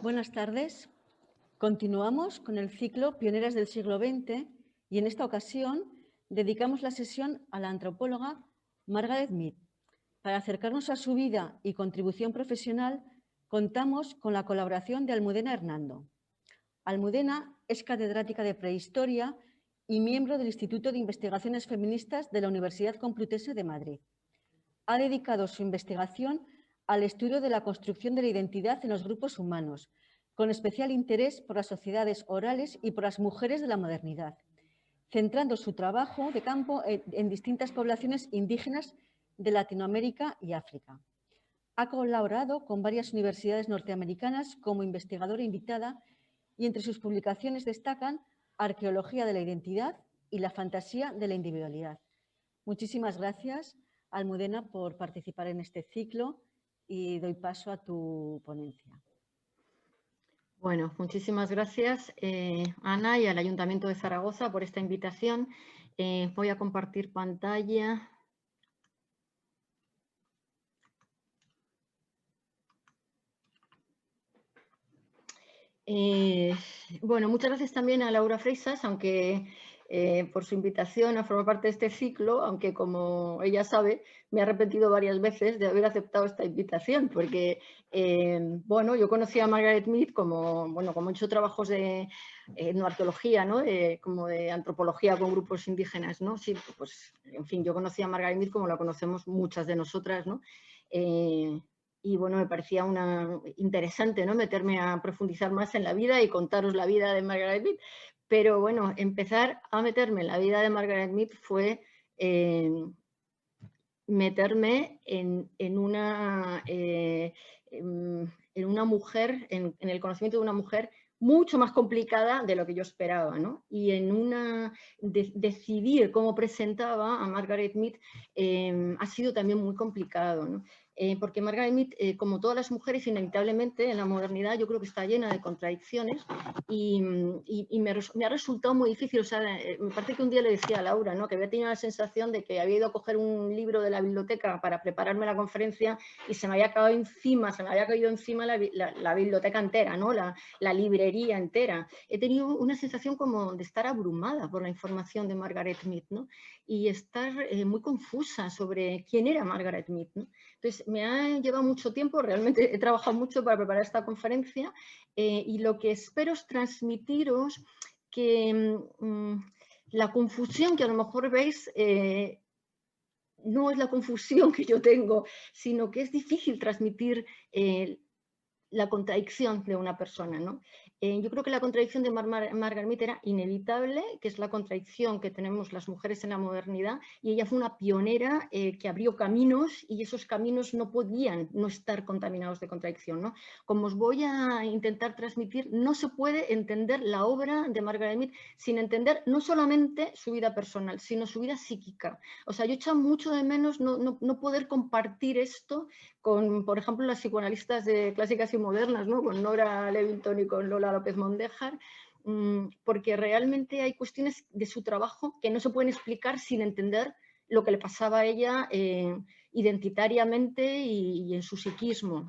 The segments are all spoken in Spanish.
Buenas tardes. Continuamos con el ciclo Pioneras del siglo XX y en esta ocasión dedicamos la sesión a la antropóloga Margaret Mead. Para acercarnos a su vida y contribución profesional, contamos con la colaboración de Almudena Hernando. Almudena es catedrática de Prehistoria y miembro del Instituto de Investigaciones Feministas de la Universidad Complutense de Madrid. Ha dedicado su investigación al estudio de la construcción de la identidad en los grupos humanos, con especial interés por las sociedades orales y por las mujeres de la modernidad, centrando su trabajo de campo en distintas poblaciones indígenas de Latinoamérica y África. Ha colaborado con varias universidades norteamericanas como investigadora invitada y entre sus publicaciones destacan Arqueología de la Identidad y La Fantasía de la Individualidad. Muchísimas gracias, Almudena, por participar en este ciclo y doy paso a tu ponencia. Bueno, muchísimas gracias, Ana, y al Ayuntamiento de Zaragoza por esta invitación. Voy a compartir pantalla. Bueno, muchas gracias también a Laura Freisas, aunque por su invitación a formar parte de este ciclo, aunque como ella sabe, me he arrepentido varias veces de haber aceptado esta invitación, porque bueno, yo conocí a Margaret Mead como he hecho trabajos de etnoarqueología, ¿no? Como de antropología con grupos indígenas, ¿no? Sí, pues, en fin, yo conocí a Margaret Mead como la conocemos muchas de nosotras, ¿no? Y bueno, me parecía interesante, ¿no? Meterme a profundizar más en la vida y contaros la vida de Margaret Mead. Pero bueno, empezar a meterme en la vida de Margaret Mead fue meterme en una mujer, en el conocimiento de una mujer mucho más complicada de lo que yo esperaba, ¿no? Y en decidir cómo presentaba a Margaret Mead ha sido también muy complicado, ¿no? Porque Margaret Mead, como todas las mujeres, inevitablemente en la modernidad yo creo que está llena de contradicciones y me ha resultado muy difícil. O sea, me parece que un día le decía a Laura, ¿no? Que había tenido la sensación de que había ido a coger un libro de la biblioteca para prepararme la conferencia y se me había caído encima la biblioteca entera, ¿no? La librería entera. He tenido una sensación como de estar abrumada por la información de Margaret Mead, ¿no? Y estar muy confusa sobre quién era Margaret Mead, ¿no? Entonces, me ha llevado mucho tiempo, realmente he trabajado mucho para preparar esta conferencia y lo que espero es transmitiros que la confusión que a lo mejor veis no es la confusión que yo tengo, sino que es difícil transmitir la contradicción de una persona, ¿no? Yo creo que la contradicción de Margaret Mead era inevitable, que es la contradicción que tenemos las mujeres en la modernidad, y ella fue una pionera que abrió caminos y esos caminos no podían no estar contaminados de contradicción, ¿no? Como os voy a intentar transmitir, no se puede entender la obra de Margaret Mead sin entender no solamente su vida personal, sino su vida psíquica. O sea, yo echo mucho de menos no poder compartir esto con, por ejemplo, las psicoanalistas de clásicas y modernas, ¿no? Con Nora Levington y con Lola López Mondéjar, porque realmente hay cuestiones de su trabajo que no se pueden explicar sin entender lo que le pasaba a ella identitariamente y en su psiquismo.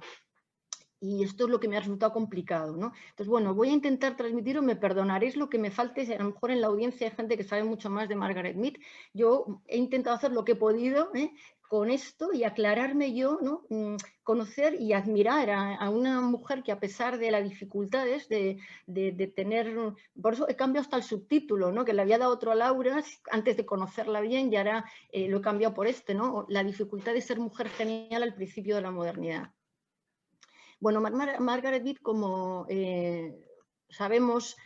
Y esto es lo que me ha resultado complicado, ¿no? Entonces, bueno, voy a intentar transmitiros, me perdonaréis lo que me falte, a lo mejor en la audiencia hay gente que sabe mucho más de Margaret Mead. Yo he intentado hacer lo que he podido con esto y aclararme yo, ¿no? Conocer y admirar a una mujer que a pesar de las dificultades de tener... Por eso he cambiado hasta el subtítulo, ¿no? Que le había dado otro a Laura antes de conocerla bien y ahora lo he cambiado por este, ¿no? La dificultad de ser mujer genial al principio de la modernidad. Bueno, Margaret Mead, como sabemos,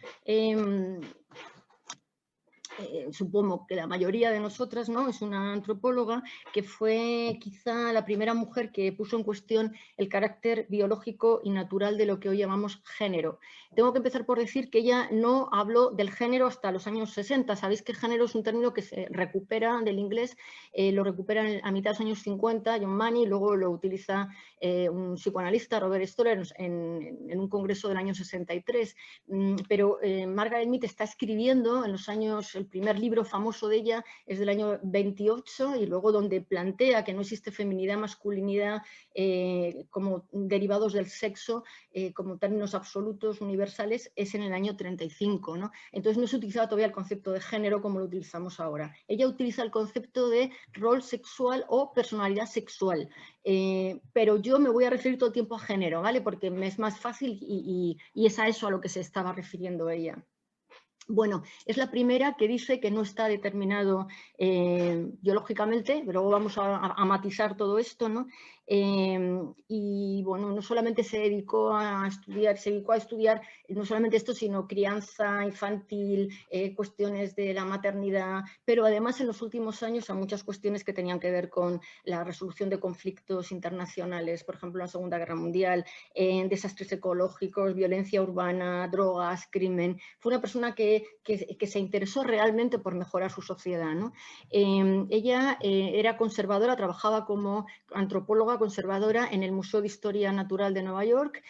supongo que la mayoría de nosotras, ¿no? Es una antropóloga que fue quizá la primera mujer que puso en cuestión el carácter biológico y natural de lo que hoy llamamos género. Tengo que empezar por decir que ella no habló del género hasta los años 60. Sabéis que género es un término que se recupera del inglés, lo recupera a mitad de los años 50, John Money, luego lo utiliza un psicoanalista, Robert Stoller, en un congreso del año 63. Pero Margaret Mead está escribiendo en los años, el primer libro famoso de ella es del año 28 y luego donde plantea que no existe feminidad, masculinidad como derivados del sexo, como términos absolutos, universales, es en el año 35, ¿no? Entonces no se utilizaba todavía el concepto de género como lo utilizamos ahora. Ella utiliza el concepto de rol sexual o personalidad sexual, pero yo me voy a referir todo el tiempo a género, ¿vale? Porque me es más fácil y es a eso a lo que se estaba refiriendo ella. Bueno, es la primera que dice que no está determinado biológicamente, pero luego vamos a matizar todo esto, ¿no? Y bueno, no solamente se dedicó a estudiar no solamente esto, sino crianza infantil, cuestiones de la maternidad, pero además en los últimos años a muchas cuestiones que tenían que ver con la resolución de conflictos internacionales, por ejemplo, la Segunda Guerra Mundial, desastres ecológicos, violencia urbana, drogas, crimen. Fue una persona que se interesó realmente por mejorar su sociedad, ¿no? Ella era conservadora, trabajaba como antropóloga conservadora en el Museo de Historia Natural de Nueva York.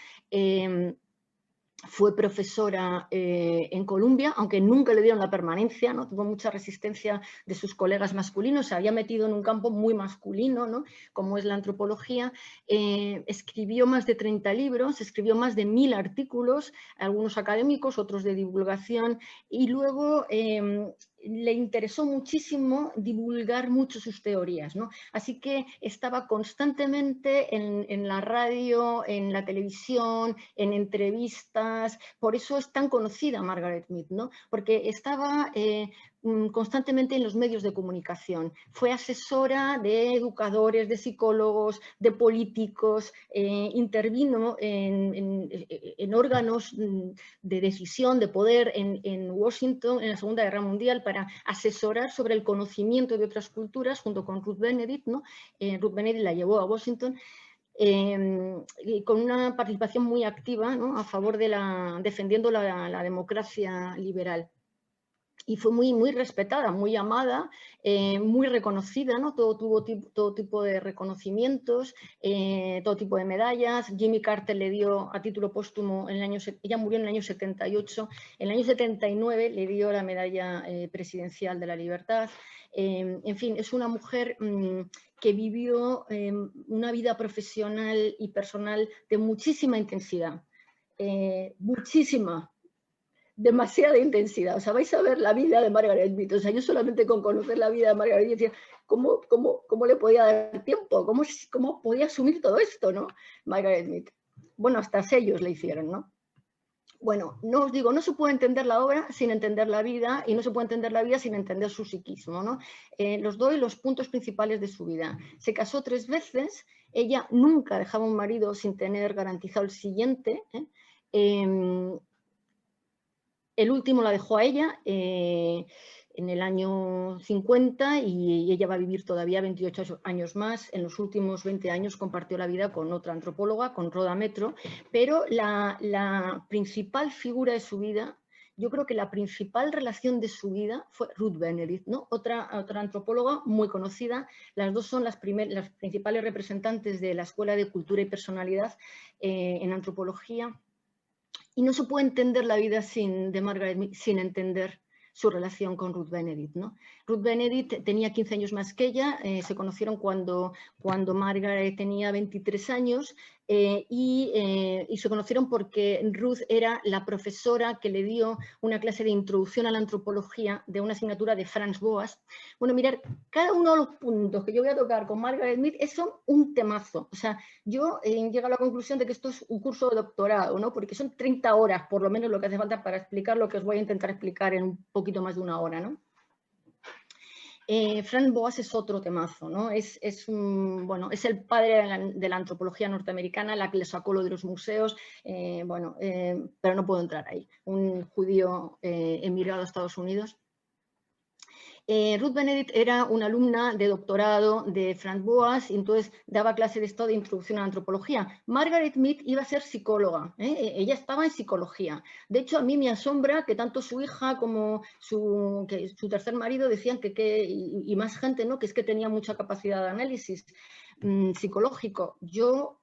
Fue profesora en Columbia, aunque nunca le dieron la permanencia, ¿no? Tuvo mucha resistencia de sus colegas masculinos, se había metido en un campo muy masculino, ¿no? Como es la antropología. Escribió más de 30 libros, escribió más de 1000 artículos, algunos académicos, otros de divulgación, y luego le interesó muchísimo divulgar mucho sus teorías, ¿no? Así que estaba constantemente en la radio, en la televisión, en entrevistas. Por eso es tan conocida Margaret Mead, ¿no? Porque estaba constantemente en los medios de comunicación. Fue asesora de educadores, de psicólogos, de políticos, intervino en órganos de decisión, de poder en Washington en la Segunda Guerra Mundial para asesorar sobre el conocimiento de otras culturas junto con Ruth Benedict, ¿no? Ruth Benedict la llevó a Washington. Con una participación muy activa, ¿no? A favor de defendiendo la democracia liberal. Y fue muy respetada, muy amada, muy reconocida, ¿no? Tuvo todo tipo de reconocimientos, todo tipo de medallas. Jimmy Carter le dio a título póstumo, ella murió en el año 78, en el año 79 le dio la medalla presidencial de la libertad. En fin, es una mujer que vivió una vida profesional y personal de muchísima intensidad, muchísima. Demasiada intensidad. O sea, vais a ver la vida de Margaret Mead. O sea, yo solamente con conocer la vida de Margaret Mead decía, ¿cómo le podía dar tiempo? ¿Cómo podía asumir todo esto, no? Margaret Mead. Bueno, hasta sellos le hicieron, ¿no? Bueno, no os digo, no se puede entender la obra sin entender la vida y no se puede entender la vida sin entender su psiquismo, ¿no? Los doy los puntos principales de su vida. Se casó 3 veces, ella nunca dejaba un marido sin tener garantizado el siguiente, el último la dejó a ella en el año 50 y ella va a vivir todavía 28 años más. En los últimos 20 años compartió la vida con otra antropóloga, con Rhoda Metro, pero la principal figura de su vida, yo creo que la principal relación de su vida fue Ruth Benedict, ¿no? Otra antropóloga muy conocida. Las dos son las principales representantes de la Escuela de Cultura y Personalidad en antropología. Y no se puede entender la vida de Margaret Mead sin entender su relación con Ruth Benedict, ¿no? Ruth Benedict tenía 15 años más que ella, se conocieron cuando Margaret tenía 23 años y se conocieron porque Ruth era la profesora que le dio una clase de introducción a la antropología de una asignatura de Franz Boas. Bueno, mirar, cada uno de los puntos que yo voy a tocar con Margaret Mead es un temazo. O sea, yo llego a la conclusión de que esto es un curso de doctorado, ¿no? Porque son 30 horas, por lo menos, lo que hace falta para explicar lo que os voy a intentar explicar en un poquito más de una hora, ¿no? Franz Boas es otro temazo, ¿no? Es el padre de la antropología norteamericana, la que le sacó lo de los museos, pero no puedo entrar ahí. Un judío emigrado a Estados Unidos. Ruth Benedict era una alumna de doctorado de Franz Boas y entonces daba clase de esto de introducción a la antropología. Margaret Mead iba a ser psicóloga, ella estaba en psicología. De hecho, a mí me asombra que tanto su hija como su tercer marido decían y más gente, ¿no? Que es que tenía mucha capacidad de análisis psicológico. Yo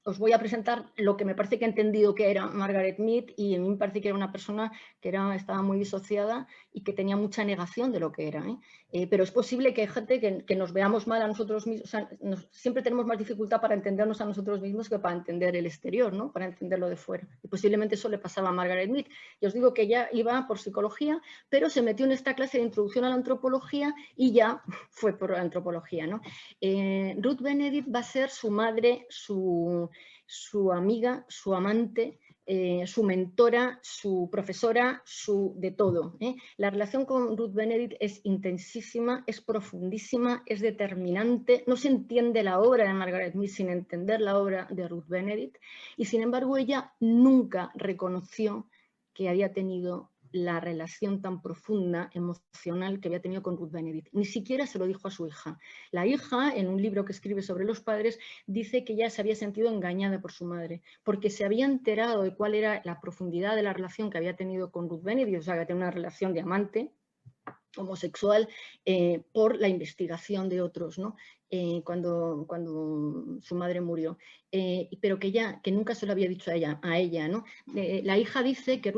os voy a presentar lo que me parece que he entendido que era Margaret Mead, y a mí me parece que era una persona que estaba muy disociada y que tenía mucha negación de lo que era. Pero es posible que hay gente que nos veamos mal a nosotros mismos, o sea, siempre tenemos más dificultad para entendernos a nosotros mismos que para entender el exterior, ¿no? Para entenderlo de fuera. Y posiblemente eso le pasaba a Margaret Mead. Y os digo que ella iba por psicología, pero se metió en esta clase de introducción a la antropología y ya fue por la antropología, ¿no? Ruth Benedict va a ser su madre, su amiga, su amante, su mentora, su profesora, de todo. La relación con Ruth Benedict es intensísima, es profundísima, es determinante. No se entiende la obra de Margaret Mead sin entender la obra de Ruth Benedict, y sin embargo ella nunca reconoció que había tenido la relación tan profunda, emocional, que había tenido con Ruth Benedict. Ni siquiera se lo dijo a su hija. La hija, en un libro que escribe sobre los padres, dice que ella se había sentido engañada por su madre, porque se había enterado de cuál era la profundidad de la relación que había tenido con Ruth Benedict, o sea, que tenía una relación de amante homosexual, por la investigación de otros, ¿no? Cuando su madre murió, pero que nunca se lo había dicho a ella, ¿no? La hija dice que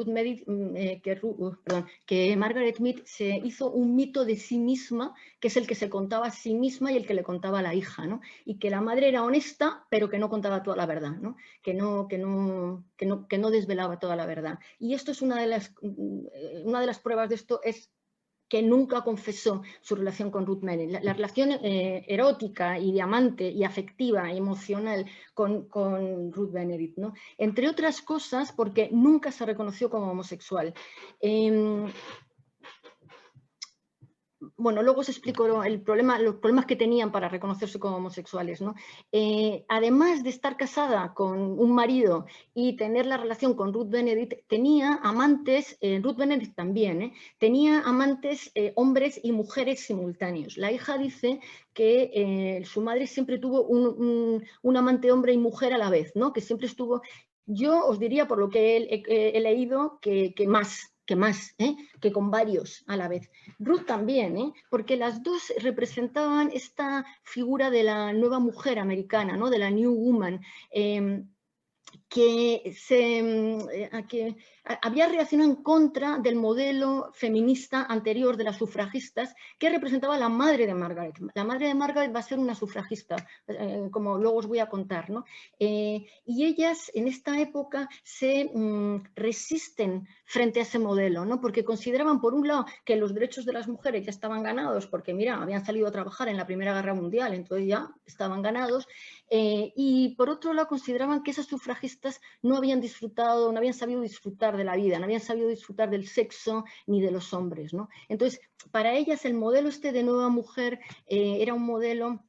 que Margaret Mead se hizo un mito de sí misma, que es el que se contaba a sí misma y el que le contaba a la hija, ¿no? Y que la madre era honesta, pero que no contaba toda la verdad, ¿no? Que no desvelaba toda la verdad. Y esto es una de las pruebas de esto, es que nunca confesó su relación con Ruth Benedict. La relación erótica y de amante y afectiva y emocional con Ruth Benedict, ¿no? Entre otras cosas porque nunca se reconoció como homosexual. Bueno, luego os explico los problemas que tenían para reconocerse como homosexuales, ¿no? Además de estar casada con un marido y tener la relación con Ruth Benedict, tenía amantes, Ruth Benedict también, tenía amantes hombres y mujeres simultáneos. La hija dice que su madre siempre tuvo un amante hombre y mujer a la vez, ¿no? Que siempre estuvo, yo os diría por lo que he leído, que más, que con varios a la vez. Ruth también, porque las dos representaban esta figura de la nueva mujer americana, ¿no? De la New Woman, que había reaccionado en contra del modelo feminista anterior de las sufragistas que representaba la madre de Margaret. La madre de Margaret va a ser una sufragista, como luego os voy a contar, ¿no? Y ellas en esta época se resisten frente a ese modelo, ¿no? Porque consideraban, por un lado, que los derechos de las mujeres ya estaban ganados, porque mira, habían salido a trabajar en la Primera Guerra Mundial, entonces ya estaban ganados, y por otro lado consideraban que esas sufragistas no habían disfrutado, no habían sabido disfrutar de la vida, no habían sabido disfrutar del sexo ni de los hombres, ¿no? Entonces, para ellas el modelo de nueva mujer era un modelo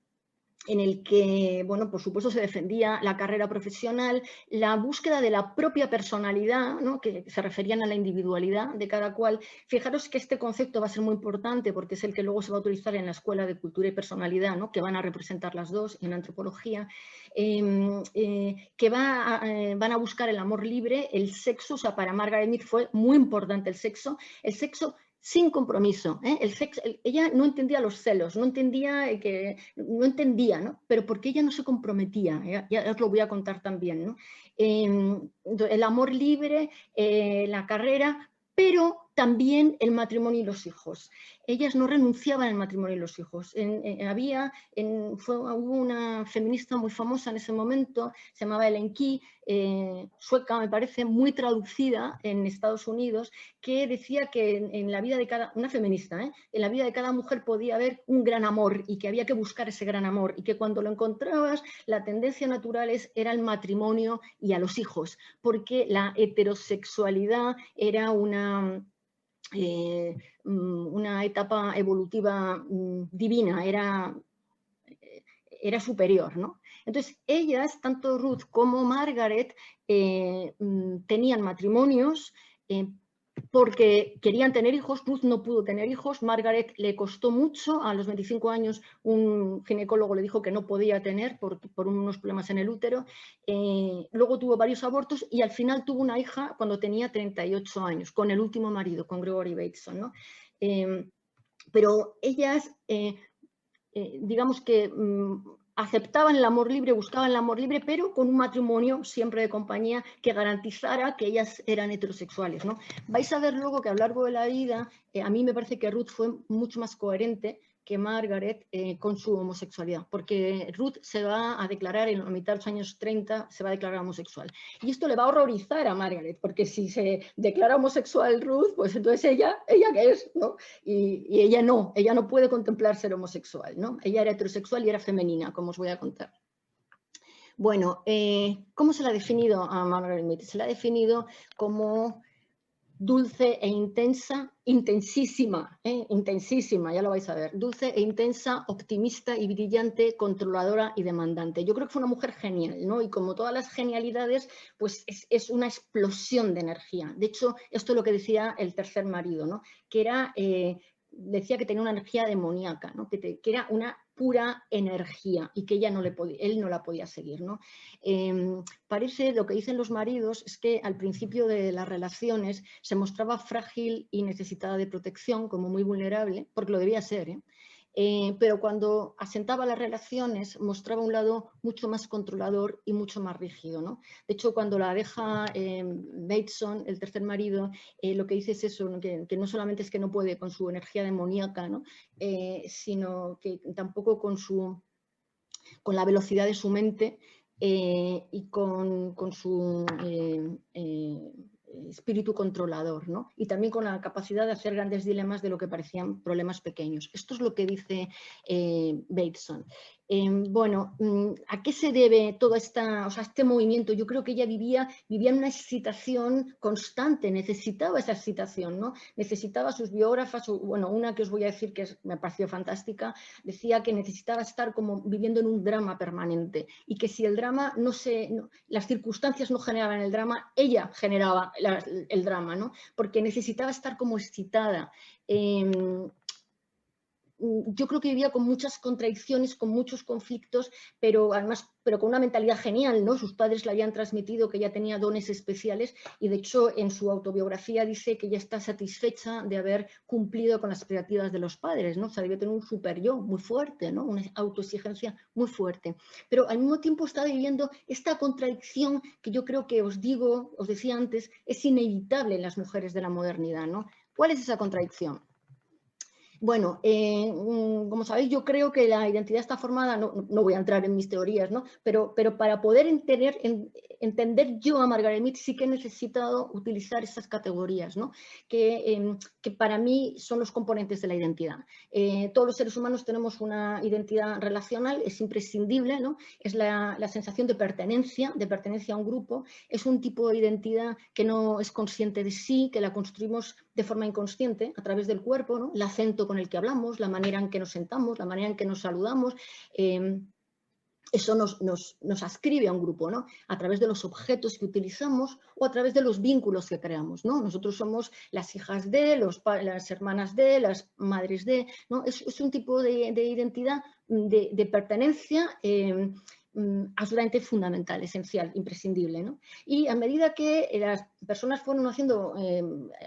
en el que, bueno, por supuesto se defendía la carrera profesional, la búsqueda de la propia personalidad, ¿no? Que se referían a la individualidad de cada cual. Fijaros que este concepto va a ser muy importante porque es el que luego se va a utilizar en la Escuela de Cultura y Personalidad, ¿no? Que van a representar las dos en antropología, que van a buscar el amor libre, el sexo. O sea, para Margaret Mead fue muy importante el sexo sin compromiso. Ella no entendía los celos, no entendía, ¿no? Pero porque ella no se comprometía, ya os lo voy a contar también, ¿no? El amor libre, la carrera, pero también el matrimonio y los hijos. Ellas no renunciaban al matrimonio y los hijos. Hubo una feminista muy famosa en ese momento, se llamaba Ellen Key, sueca, me parece, muy traducida en Estados Unidos, que decía que en la vida de una feminista, en la vida de cada mujer podía haber un gran amor y que había que buscar ese gran amor y que cuando lo encontrabas la tendencia natural era el matrimonio y a los hijos, porque la heterosexualidad era una etapa evolutiva divina, era superior, ¿no? Entonces, ellas, tanto Ruth como Margaret, tenían matrimonios porque querían tener hijos. Ruth no pudo tener hijos, Margaret le costó mucho, a los 25 años un ginecólogo le dijo que no podía tener por unos problemas en el útero, luego tuvo varios abortos y al final tuvo una hija cuando tenía 38 años, con el último marido, con Gregory Bateson, ¿no? Pero ellas, digamos que aceptaban el amor libre, buscaban el amor libre, pero con un matrimonio siempre de compañía que garantizara que ellas eran heterosexuales, ¿no? Vais a ver luego que a lo largo de la vida, a mí me parece que Ruth fue mucho más coherente que Margaret con su homosexualidad, porque Ruth se va a declarar en la mitad de los años 30, se va a declarar homosexual. Y esto le va a horrorizar a Margaret, porque si se declara homosexual Ruth, pues entonces ella ¿qué es? ¿No? Y ella no puede contemplar ser homosexual, ¿no? Ella era heterosexual y era femenina, como os voy a contar. Bueno, ¿cómo se la ha definido a Margaret Mead? Se la ha definido como dulce e intensa, intensísima, intensísima, ya lo vais a ver, dulce e intensa, optimista y brillante, controladora y demandante. Yo creo que fue una mujer genial, ¿no? Y como todas las genialidades, pues es una explosión de energía. De hecho, esto es lo que decía el tercer marido, ¿no? Que era, decía que tenía una energía demoníaca, ¿no? Que era una pura energía y que ella él no la podía seguir, ¿no? Parece, lo que dicen los maridos es que al principio de las relaciones se mostraba frágil y necesitada de protección, como muy vulnerable, porque lo debía ser, pero cuando asentaba las relaciones mostraba un lado mucho más controlador y mucho más rígido, ¿no? De hecho, cuando la deja Bateson, el tercer marido, lo que dice es eso, ¿no? Que no solamente es que no puede con su energía demoníaca, ¿no? Sino que tampoco con la velocidad de su mente y con su espíritu controlador, ¿no? Y también con la capacidad de hacer grandes dilemas de lo que parecían problemas pequeños. Esto es lo que dice Bateson. Bueno, ¿a qué se debe todo este movimiento? Yo creo que ella vivía en una excitación constante, necesitaba esa excitación, ¿no? Necesitaba sus biógrafas, bueno, una que os voy a decir que me pareció fantástica, decía que necesitaba estar como viviendo en un drama permanente y que si el drama las circunstancias no generaban el drama, ella generaba el drama, ¿no? Porque necesitaba estar como excitada. Yo creo que vivía con muchas contradicciones, con muchos conflictos, pero con una mentalidad genial, ¿no? Sus padres le habían transmitido que ella tenía dones especiales y de hecho en su autobiografía dice que ella está satisfecha de haber cumplido con las expectativas de los padres, ¿no? O sea, debe tener un super yo muy fuerte, ¿no? Una autoexigencia muy fuerte. Pero al mismo tiempo está viviendo esta contradicción que yo creo que os decía antes, es inevitable en las mujeres de la modernidad, ¿no? ¿Cuál es esa contradicción? Bueno, como sabéis, yo creo que la identidad está formada, no voy a entrar en mis teorías, ¿no? Pero para poder entender yo a Margaret Mead sí que he necesitado utilizar esas categorías, ¿no? Que para mí son los componentes de la identidad. Todos los seres humanos tenemos una identidad relacional, es imprescindible, ¿no? Es la sensación de pertenencia a un grupo, es un tipo de identidad que no es consciente de sí, que la construimos de forma inconsciente a través del cuerpo, ¿no? El acento con el que hablamos, la manera en que nos sentamos, la manera en que nos saludamos, eso nos ascribe a un grupo, ¿no? A través de los objetos que utilizamos o a través de los vínculos que creamos, ¿no? Nosotros somos las hijas de, las hermanas de, las madres de, ¿no? Es un tipo de identidad de pertenencia absolutamente fundamental, esencial, imprescindible, ¿no? Y a medida que las personas fueron haciendo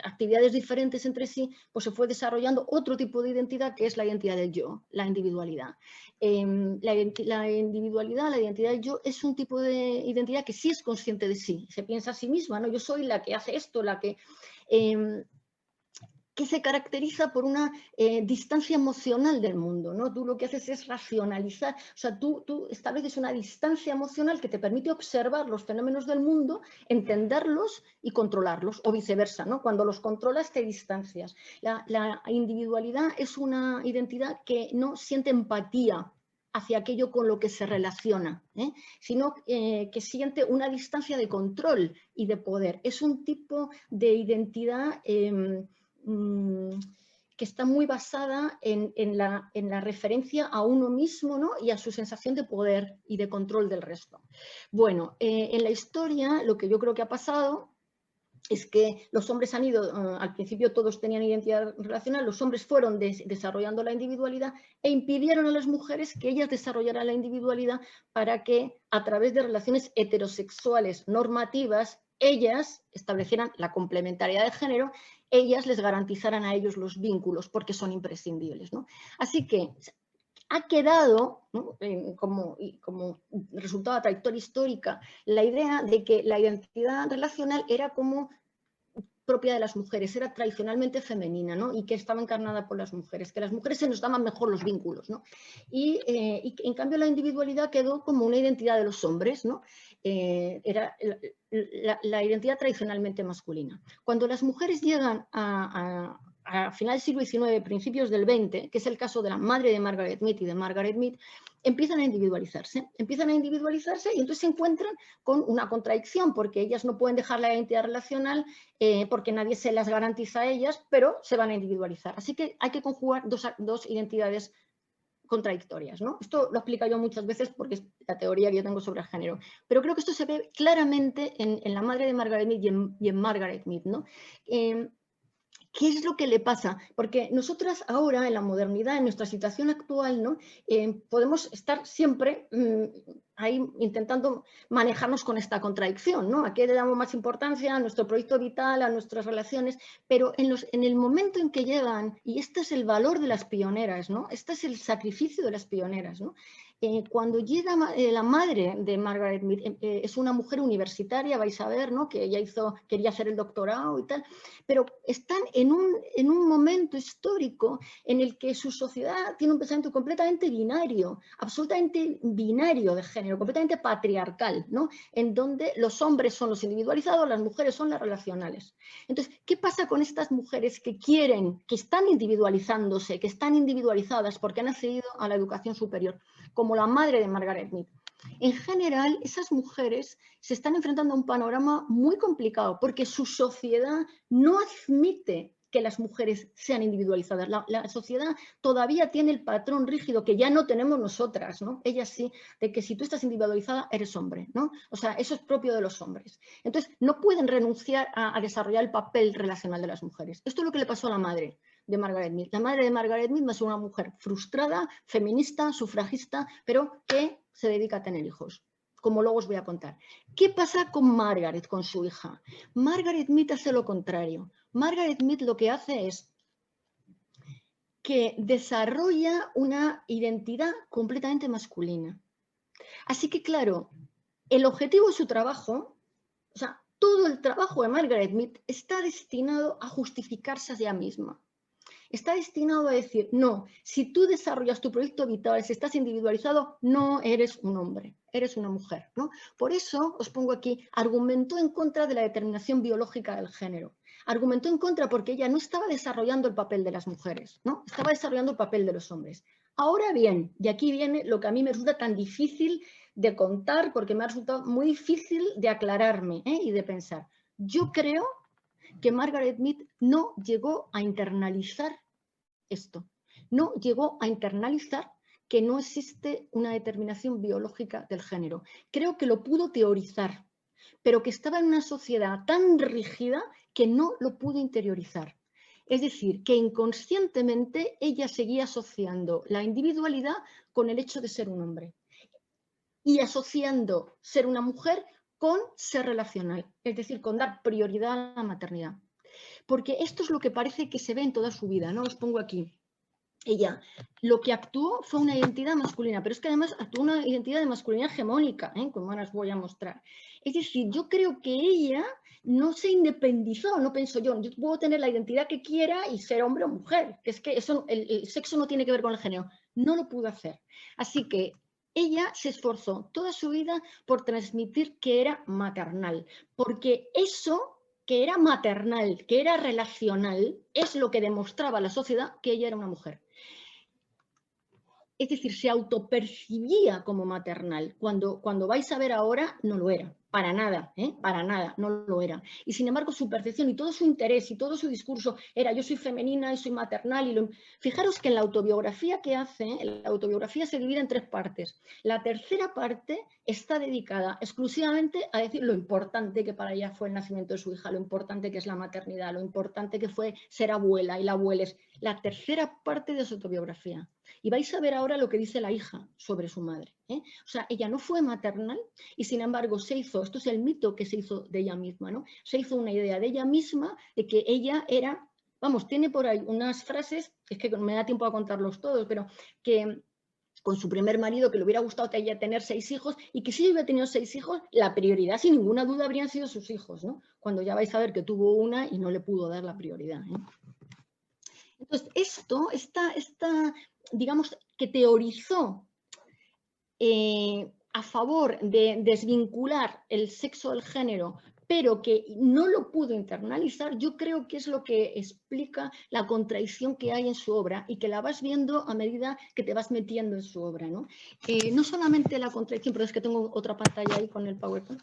actividades diferentes entre sí, pues se fue desarrollando otro tipo de identidad que es la identidad del yo, la individualidad. La individualidad, la identidad del yo es un tipo de identidad que sí es consciente de sí, se piensa a sí misma, ¿no? Yo soy la que hace esto, la que se caracteriza por una distancia emocional del mundo, ¿no? Tú lo que haces es racionalizar, o sea, tú estableces una distancia emocional que te permite observar los fenómenos del mundo, entenderlos y controlarlos, o viceversa, ¿no? Cuando los controlas te distancias. La individualidad es una identidad que no siente empatía hacia aquello con lo que se relaciona, sino que siente una distancia de control y de poder. Es un tipo de identidad que está muy basada en la referencia a uno mismo, ¿no? Y a su sensación de poder y de control del resto. Bueno, en la historia lo que yo creo que ha pasado es que los hombres han ido, al principio todos tenían identidad relacional, los hombres fueron desarrollando la individualidad e impidieron a las mujeres que ellas desarrollaran la individualidad para que a través de relaciones heterosexuales normativas ellas establecieran la complementariedad de género, ellas les garantizaran a ellos los vínculos porque son imprescindibles, ¿no? Así que ha quedado, ¿no?, como resultado de la trayectoria histórica, la idea de que la identidad relacional era como propia de las mujeres, era tradicionalmente femenina, ¿no?, y que estaba encarnada por las mujeres, que las mujeres se nos daban mejor los vínculos, ¿no? Y en cambio la individualidad quedó como una identidad de los hombres, ¿no? Era la identidad tradicionalmente masculina. Cuando las mujeres llegan a final del siglo XIX, principios del XX, que es el caso de la madre de Margaret Mead y de Margaret Mead, empiezan a individualizarse y entonces se encuentran con una contradicción, porque ellas no pueden dejar la identidad relacional porque nadie se las garantiza a ellas, pero se van a individualizar. Así que hay que conjugar dos identidades contradictorias, ¿no? Esto lo explico yo muchas veces porque es la teoría que yo tengo sobre el género, pero creo que esto se ve claramente en la madre de Margaret Mead y en Margaret Mead, ¿no? ¿Qué es lo que le pasa? Porque nosotras ahora, en la modernidad, en nuestra situación actual, ¿no?, podemos estar siempre ahí intentando manejarnos con esta contradicción, ¿no? ¿A qué le damos más importancia? A nuestro proyecto vital, a nuestras relaciones, pero en el momento en que llegan, y este es el valor de las pioneras, ¿no?, este es el sacrificio de las pioneras, ¿no? Cuando llega la madre de Margaret Mead, es una mujer universitaria, vais a ver, ¿no?, que ella quería hacer el doctorado y tal, pero están en un momento histórico en el que su sociedad tiene un pensamiento completamente binario, absolutamente binario de género, completamente patriarcal, ¿no?, en donde los hombres son los individualizados, las mujeres son las relacionales. Entonces, ¿qué pasa con estas mujeres que están individualizándose, que están individualizadas porque han accedido a la educación superior, como la madre de Margaret Mead? En general, esas mujeres se están enfrentando a un panorama muy complicado porque su sociedad no admite que las mujeres sean individualizadas. La sociedad todavía tiene el patrón rígido que ya no tenemos nosotras, ¿no? Ellas sí, de que si tú estás individualizada eres hombre, ¿no? O sea, eso es propio de los hombres. Entonces, no pueden renunciar a desarrollar el papel relacional de las mujeres. Esto es lo que le pasó a la madre de Margaret Mead. La madre de Margaret Mead es una mujer frustrada, feminista, sufragista, pero que se dedica a tener hijos, como luego os voy a contar. ¿Qué pasa con Margaret, con su hija? Margaret Mead hace lo contrario. Margaret Mead lo que hace es que desarrolla una identidad completamente masculina. Así que, claro, el objetivo de su trabajo, o sea, todo el trabajo de Margaret Mead está destinado a justificarse a ella misma. Está destinado a decir, no, si tú desarrollas tu proyecto vital, si estás individualizado, no eres un hombre, eres una mujer, ¿no? Por eso os pongo aquí, argumentó en contra de la determinación biológica del género. Argumentó en contra porque ella no estaba desarrollando el papel de las mujeres, ¿no? Estaba desarrollando el papel de los hombres. Ahora bien, y aquí viene lo que a mí me resulta tan difícil de contar, porque me ha resultado muy difícil de aclararme y de pensar. Yo creo que Margaret Mead no llegó a internalizar esto. No llegó a internalizar que no existe una determinación biológica del género. Creo que lo pudo teorizar, pero que estaba en una sociedad tan rígida que no lo pudo interiorizar. Es decir, que inconscientemente ella seguía asociando la individualidad con el hecho de ser un hombre y asociando ser una mujer con ser relacional, es decir, con dar prioridad a la maternidad. Porque esto es lo que parece que se ve en toda su vida, ¿no? Os pongo aquí. Ella lo que actuó fue una identidad masculina, pero es que además actuó una identidad de masculinidad hegemónica, como ahora os voy a mostrar. Es decir, yo creo que ella no se independizó, no pensó yo puedo tener la identidad que quiera y ser hombre o mujer, que es que eso, el sexo no tiene que ver con el género. No lo pudo hacer. Así que ella se esforzó toda su vida por transmitir que era maternal, porque eso que era maternal, que era relacional, es lo que demostraba a la sociedad que ella era una mujer. Es decir, se autopercibía como maternal. Cuando vais a ver ahora, no lo era. Para nada, no lo era. Y sin embargo, su percepción y todo su interés y todo su discurso era yo soy femenina y soy maternal. Fijaros que en la autobiografía que hace, la autobiografía se divide en 3 partes. La tercera parte está dedicada exclusivamente a decir lo importante que para ella fue el nacimiento de su hija, lo importante que es la maternidad, lo importante que fue ser abuela y la abuela es la tercera parte de su autobiografía. Y vais a ver ahora lo que dice la hija sobre su madre. O sea, ella no fue maternal y sin embargo se hizo, esto es el mito que se hizo de ella misma, ¿no? Se hizo una idea de ella misma de que ella era, vamos, tiene por ahí unas frases, es que no me da tiempo a contarlos todos, pero que con su primer marido, que le hubiera gustado tener 6 hijos, y que si hubiera tenido 6 hijos, la prioridad sin ninguna duda habrían sido sus hijos, ¿no? Cuando ya vais a ver que tuvo una y no le pudo dar la prioridad, ¿eh? Entonces, digamos, que teorizó a favor de desvincular el sexo del género, pero que no lo pudo internalizar, yo creo que es lo que explica la contradicción que hay en su obra y que la vas viendo a medida que te vas metiendo en su obra, ¿no? No solamente la contradicción, pero es que tengo otra pantalla ahí con el PowerPoint,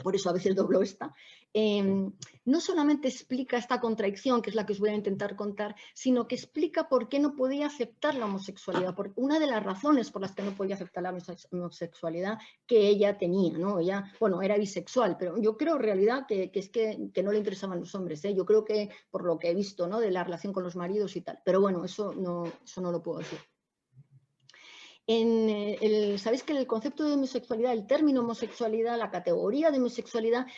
por eso a veces doblo esta, no solamente explica esta contradicción, que es la que os voy a intentar contar, sino que explica por qué no podía aceptar la homosexualidad, porque una de las razones por las que no podía aceptar la homosexualidad que ella tenía, ¿no? Ella, bueno, era bisexual, pero yo creo en realidad que no le interesaban los hombres, ¿eh? Yo creo que por lo que he visto, ¿no? De la relación con los maridos y tal, pero bueno, eso no lo puedo decir. Sabéis que el concepto de homosexualidad, el término homosexualidad, la categoría de homosexualidad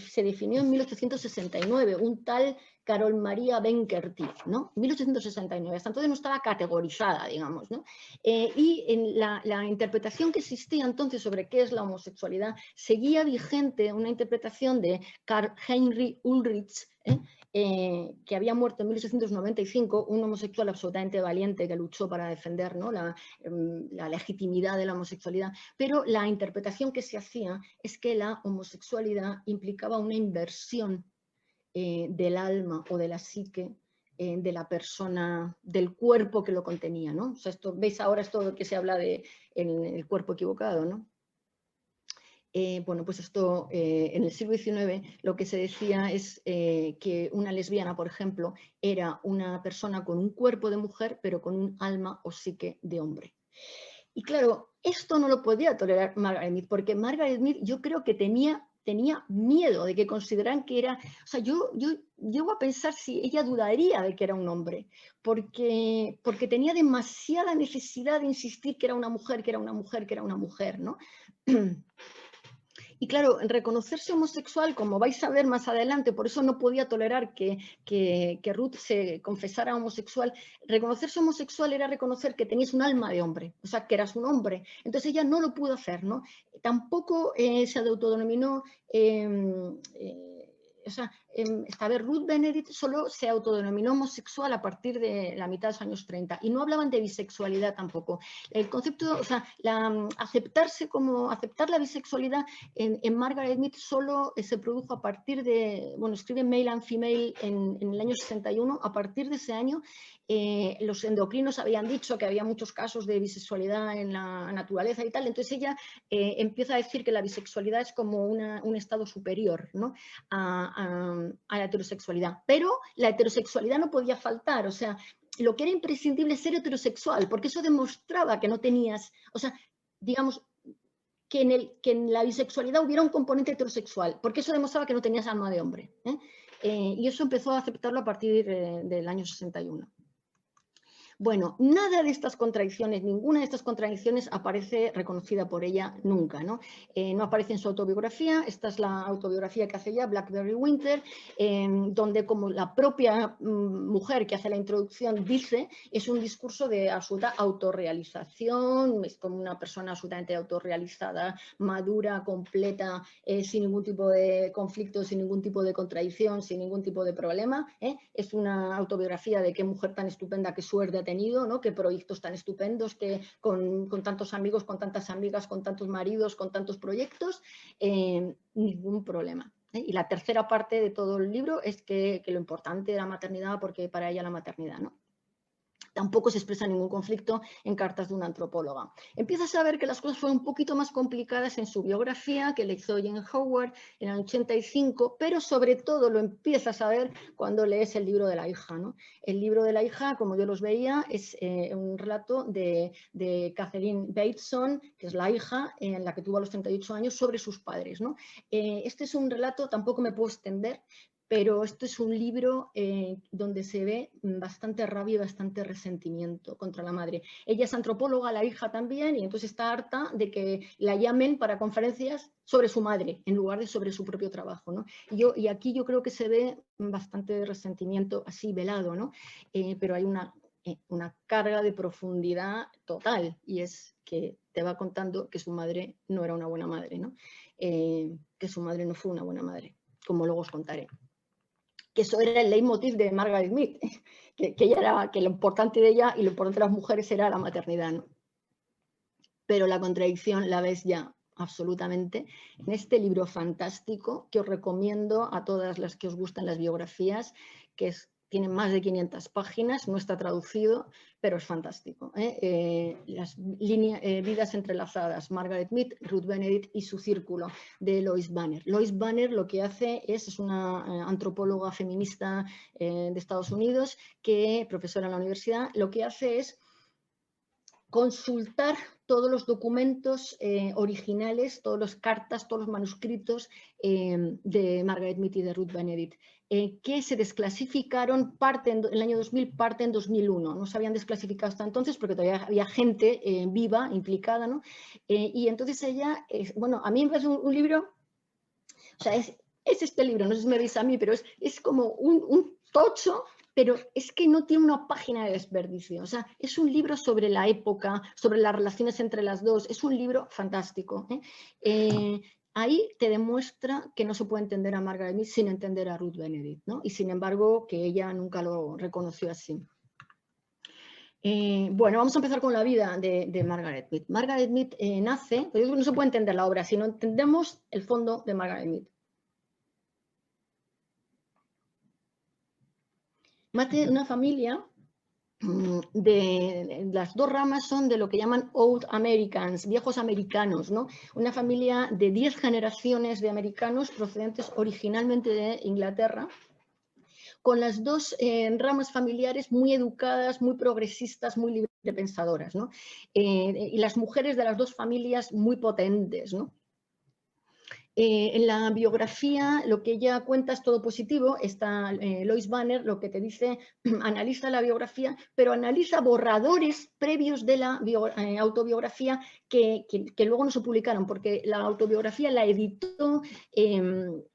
se definió en 1869, un tal Carol Maria Benkerti, ¿no? 1869, hasta entonces no estaba categorizada, digamos, ¿no? Y en la interpretación que existía entonces sobre qué es la homosexualidad, seguía vigente una interpretación de Karl Heinrich Ulrich, que había muerto en 1895, un homosexual absolutamente valiente que luchó para defender, ¿no? la legitimidad de la homosexualidad, pero la interpretación que se hacía es que la homosexualidad implicaba una inversión del alma o de la psique de la persona, del cuerpo que lo contenía, ¿no? O sea, veis ahora esto que se habla de el cuerpo equivocado, ¿no? Bueno, pues esto en el siglo XIX lo que se decía es que una lesbiana, por ejemplo, era una persona con un cuerpo de mujer, pero con un alma o psique de hombre. Y claro, esto no lo podía tolerar Margaret Mead, porque Margaret Mead yo creo que tenía miedo de que consideraran que era... O sea, yo llego a pensar si ella dudaría de que era un hombre, porque tenía demasiada necesidad de insistir que era una mujer, que era una mujer, que era una mujer, ¿no? Y claro, reconocerse homosexual, como vais a ver más adelante, por eso no podía tolerar que Ruth se confesara homosexual, reconocerse homosexual era reconocer que tenías un alma de hombre, o sea, que eras un hombre. Entonces ella no lo pudo hacer, ¿no? Tampoco se autodenominó... o sea, esta vez Ruth Benedict solo se autodenominó homosexual a partir de la mitad de los años 30 y no hablaban de bisexualidad tampoco. El concepto, o sea, aceptar la bisexualidad en Margaret Mead solo se produjo a partir de, bueno, escribe Male and Female en el año 61, a partir de ese año los endocrinos habían dicho que había muchos casos de bisexualidad en la naturaleza y tal, entonces ella empieza a decir que la bisexualidad es como un estado superior, ¿no? a la heterosexualidad, pero la heterosexualidad no podía faltar, o sea, lo que era imprescindible es ser heterosexual, porque eso demostraba que no tenías, o sea, digamos, que en la bisexualidad hubiera un componente heterosexual, porque eso demostraba que no tenías alma de hombre, y eso empezó a aceptarlo a partir del año 61. Bueno, nada de estas contradicciones, ninguna de estas contradicciones aparece reconocida por ella nunca, ¿no? No aparece en su autobiografía, esta es la autobiografía que hace ella, Blackberry Winter, donde como la propia mujer que hace la introducción dice, es un discurso de absoluta autorrealización, es como una persona absolutamente autorrealizada, madura, completa, sin ningún tipo de conflicto, sin ningún tipo de contradicción, sin ningún tipo de problema, es una autobiografía de qué mujer tan estupenda, qué suerte tenido, ¿no? Qué proyectos tan estupendos, que con tantos amigos, con tantas amigas, con tantos maridos, con tantos proyectos, ningún problema. Y la tercera parte de todo el libro es que lo importante era la maternidad, porque para ella la maternidad, ¿no? Tampoco se expresa ningún conflicto en Cartas de una antropóloga. Empiezas a ver que las cosas fueron un poquito más complicadas en su biografía, que le hizo Jane Howard en el 85, pero sobre todo lo empiezas a ver cuando lees el libro de la hija, ¿no? El libro de la hija, como yo los veía, es un relato de Catherine Bateson, que es la hija, en la que tuvo a los 38 años, sobre sus padres, ¿no? Este es un relato, tampoco me puedo extender, pero esto es un libro donde se ve bastante rabia y bastante resentimiento contra la madre. Ella es antropóloga, la hija también, y entonces está harta de que la llamen para conferencias sobre su madre, en lugar de sobre su propio trabajo, ¿no? Y aquí yo creo que se ve bastante resentimiento así velado, ¿no? Pero hay una una carga de profundidad total, y es que te va contando que su madre no era una buena madre, ¿no? Que su madre no fue una buena madre, como luego os contaré. Que eso era el leitmotiv de Margaret Mead, que lo importante de ella y lo importante de las mujeres era la maternidad, ¿no? Pero la contradicción la ves ya absolutamente en este libro fantástico que os recomiendo a todas las que os gustan las biografías, que tiene más de 500 páginas, no está traducido, pero es fantástico, ¿eh? Las vidas entrelazadas, Margaret Mead, Ruth Benedict y su círculo, de Lois Banner. Lois Banner lo que hace es una antropóloga feminista de Estados Unidos, profesora en la universidad, lo que hace es consultar todos los documentos originales, todas las cartas, todos los manuscritos de Margaret Mead y de Ruth Benedict, que se desclasificaron parte en el año 2000, parte en 2001. No se habían desclasificado hasta entonces porque todavía había gente viva, implicada, ¿no? Y entonces ella, bueno, a mí me parece un libro, o sea, es este libro, no sé si me veis a mí, pero es como un tocho, pero es que no tiene una página de desperdicio. O sea, es un libro sobre la época, sobre las relaciones entre las dos. Es un libro fantástico, ¿eh? Ahí te demuestra que no se puede entender a Margaret Mead sin entender a Ruth Benedict, ¿no? Y sin embargo, que ella nunca lo reconoció así. Bueno, vamos a empezar con la vida de Margaret Mead. Margaret Mead nace, pero no se puede entender la obra si no entendemos el fondo de Margaret Mead. Nace de una familia las dos ramas son de lo que llaman Old Americans, viejos americanos, ¿no? Una familia de 10 generaciones de americanos procedentes originalmente de Inglaterra, con las dos ramas familiares muy educadas, muy progresistas, muy librepensadoras, ¿no? Y las mujeres de las dos familias muy potentes, ¿no? En la biografía lo que ella cuenta es todo positivo. Está Lois Banner, lo que te dice, analiza la biografía, pero analiza borradores previos de la autobiografía que luego no se publicaron, porque la autobiografía la editó, sale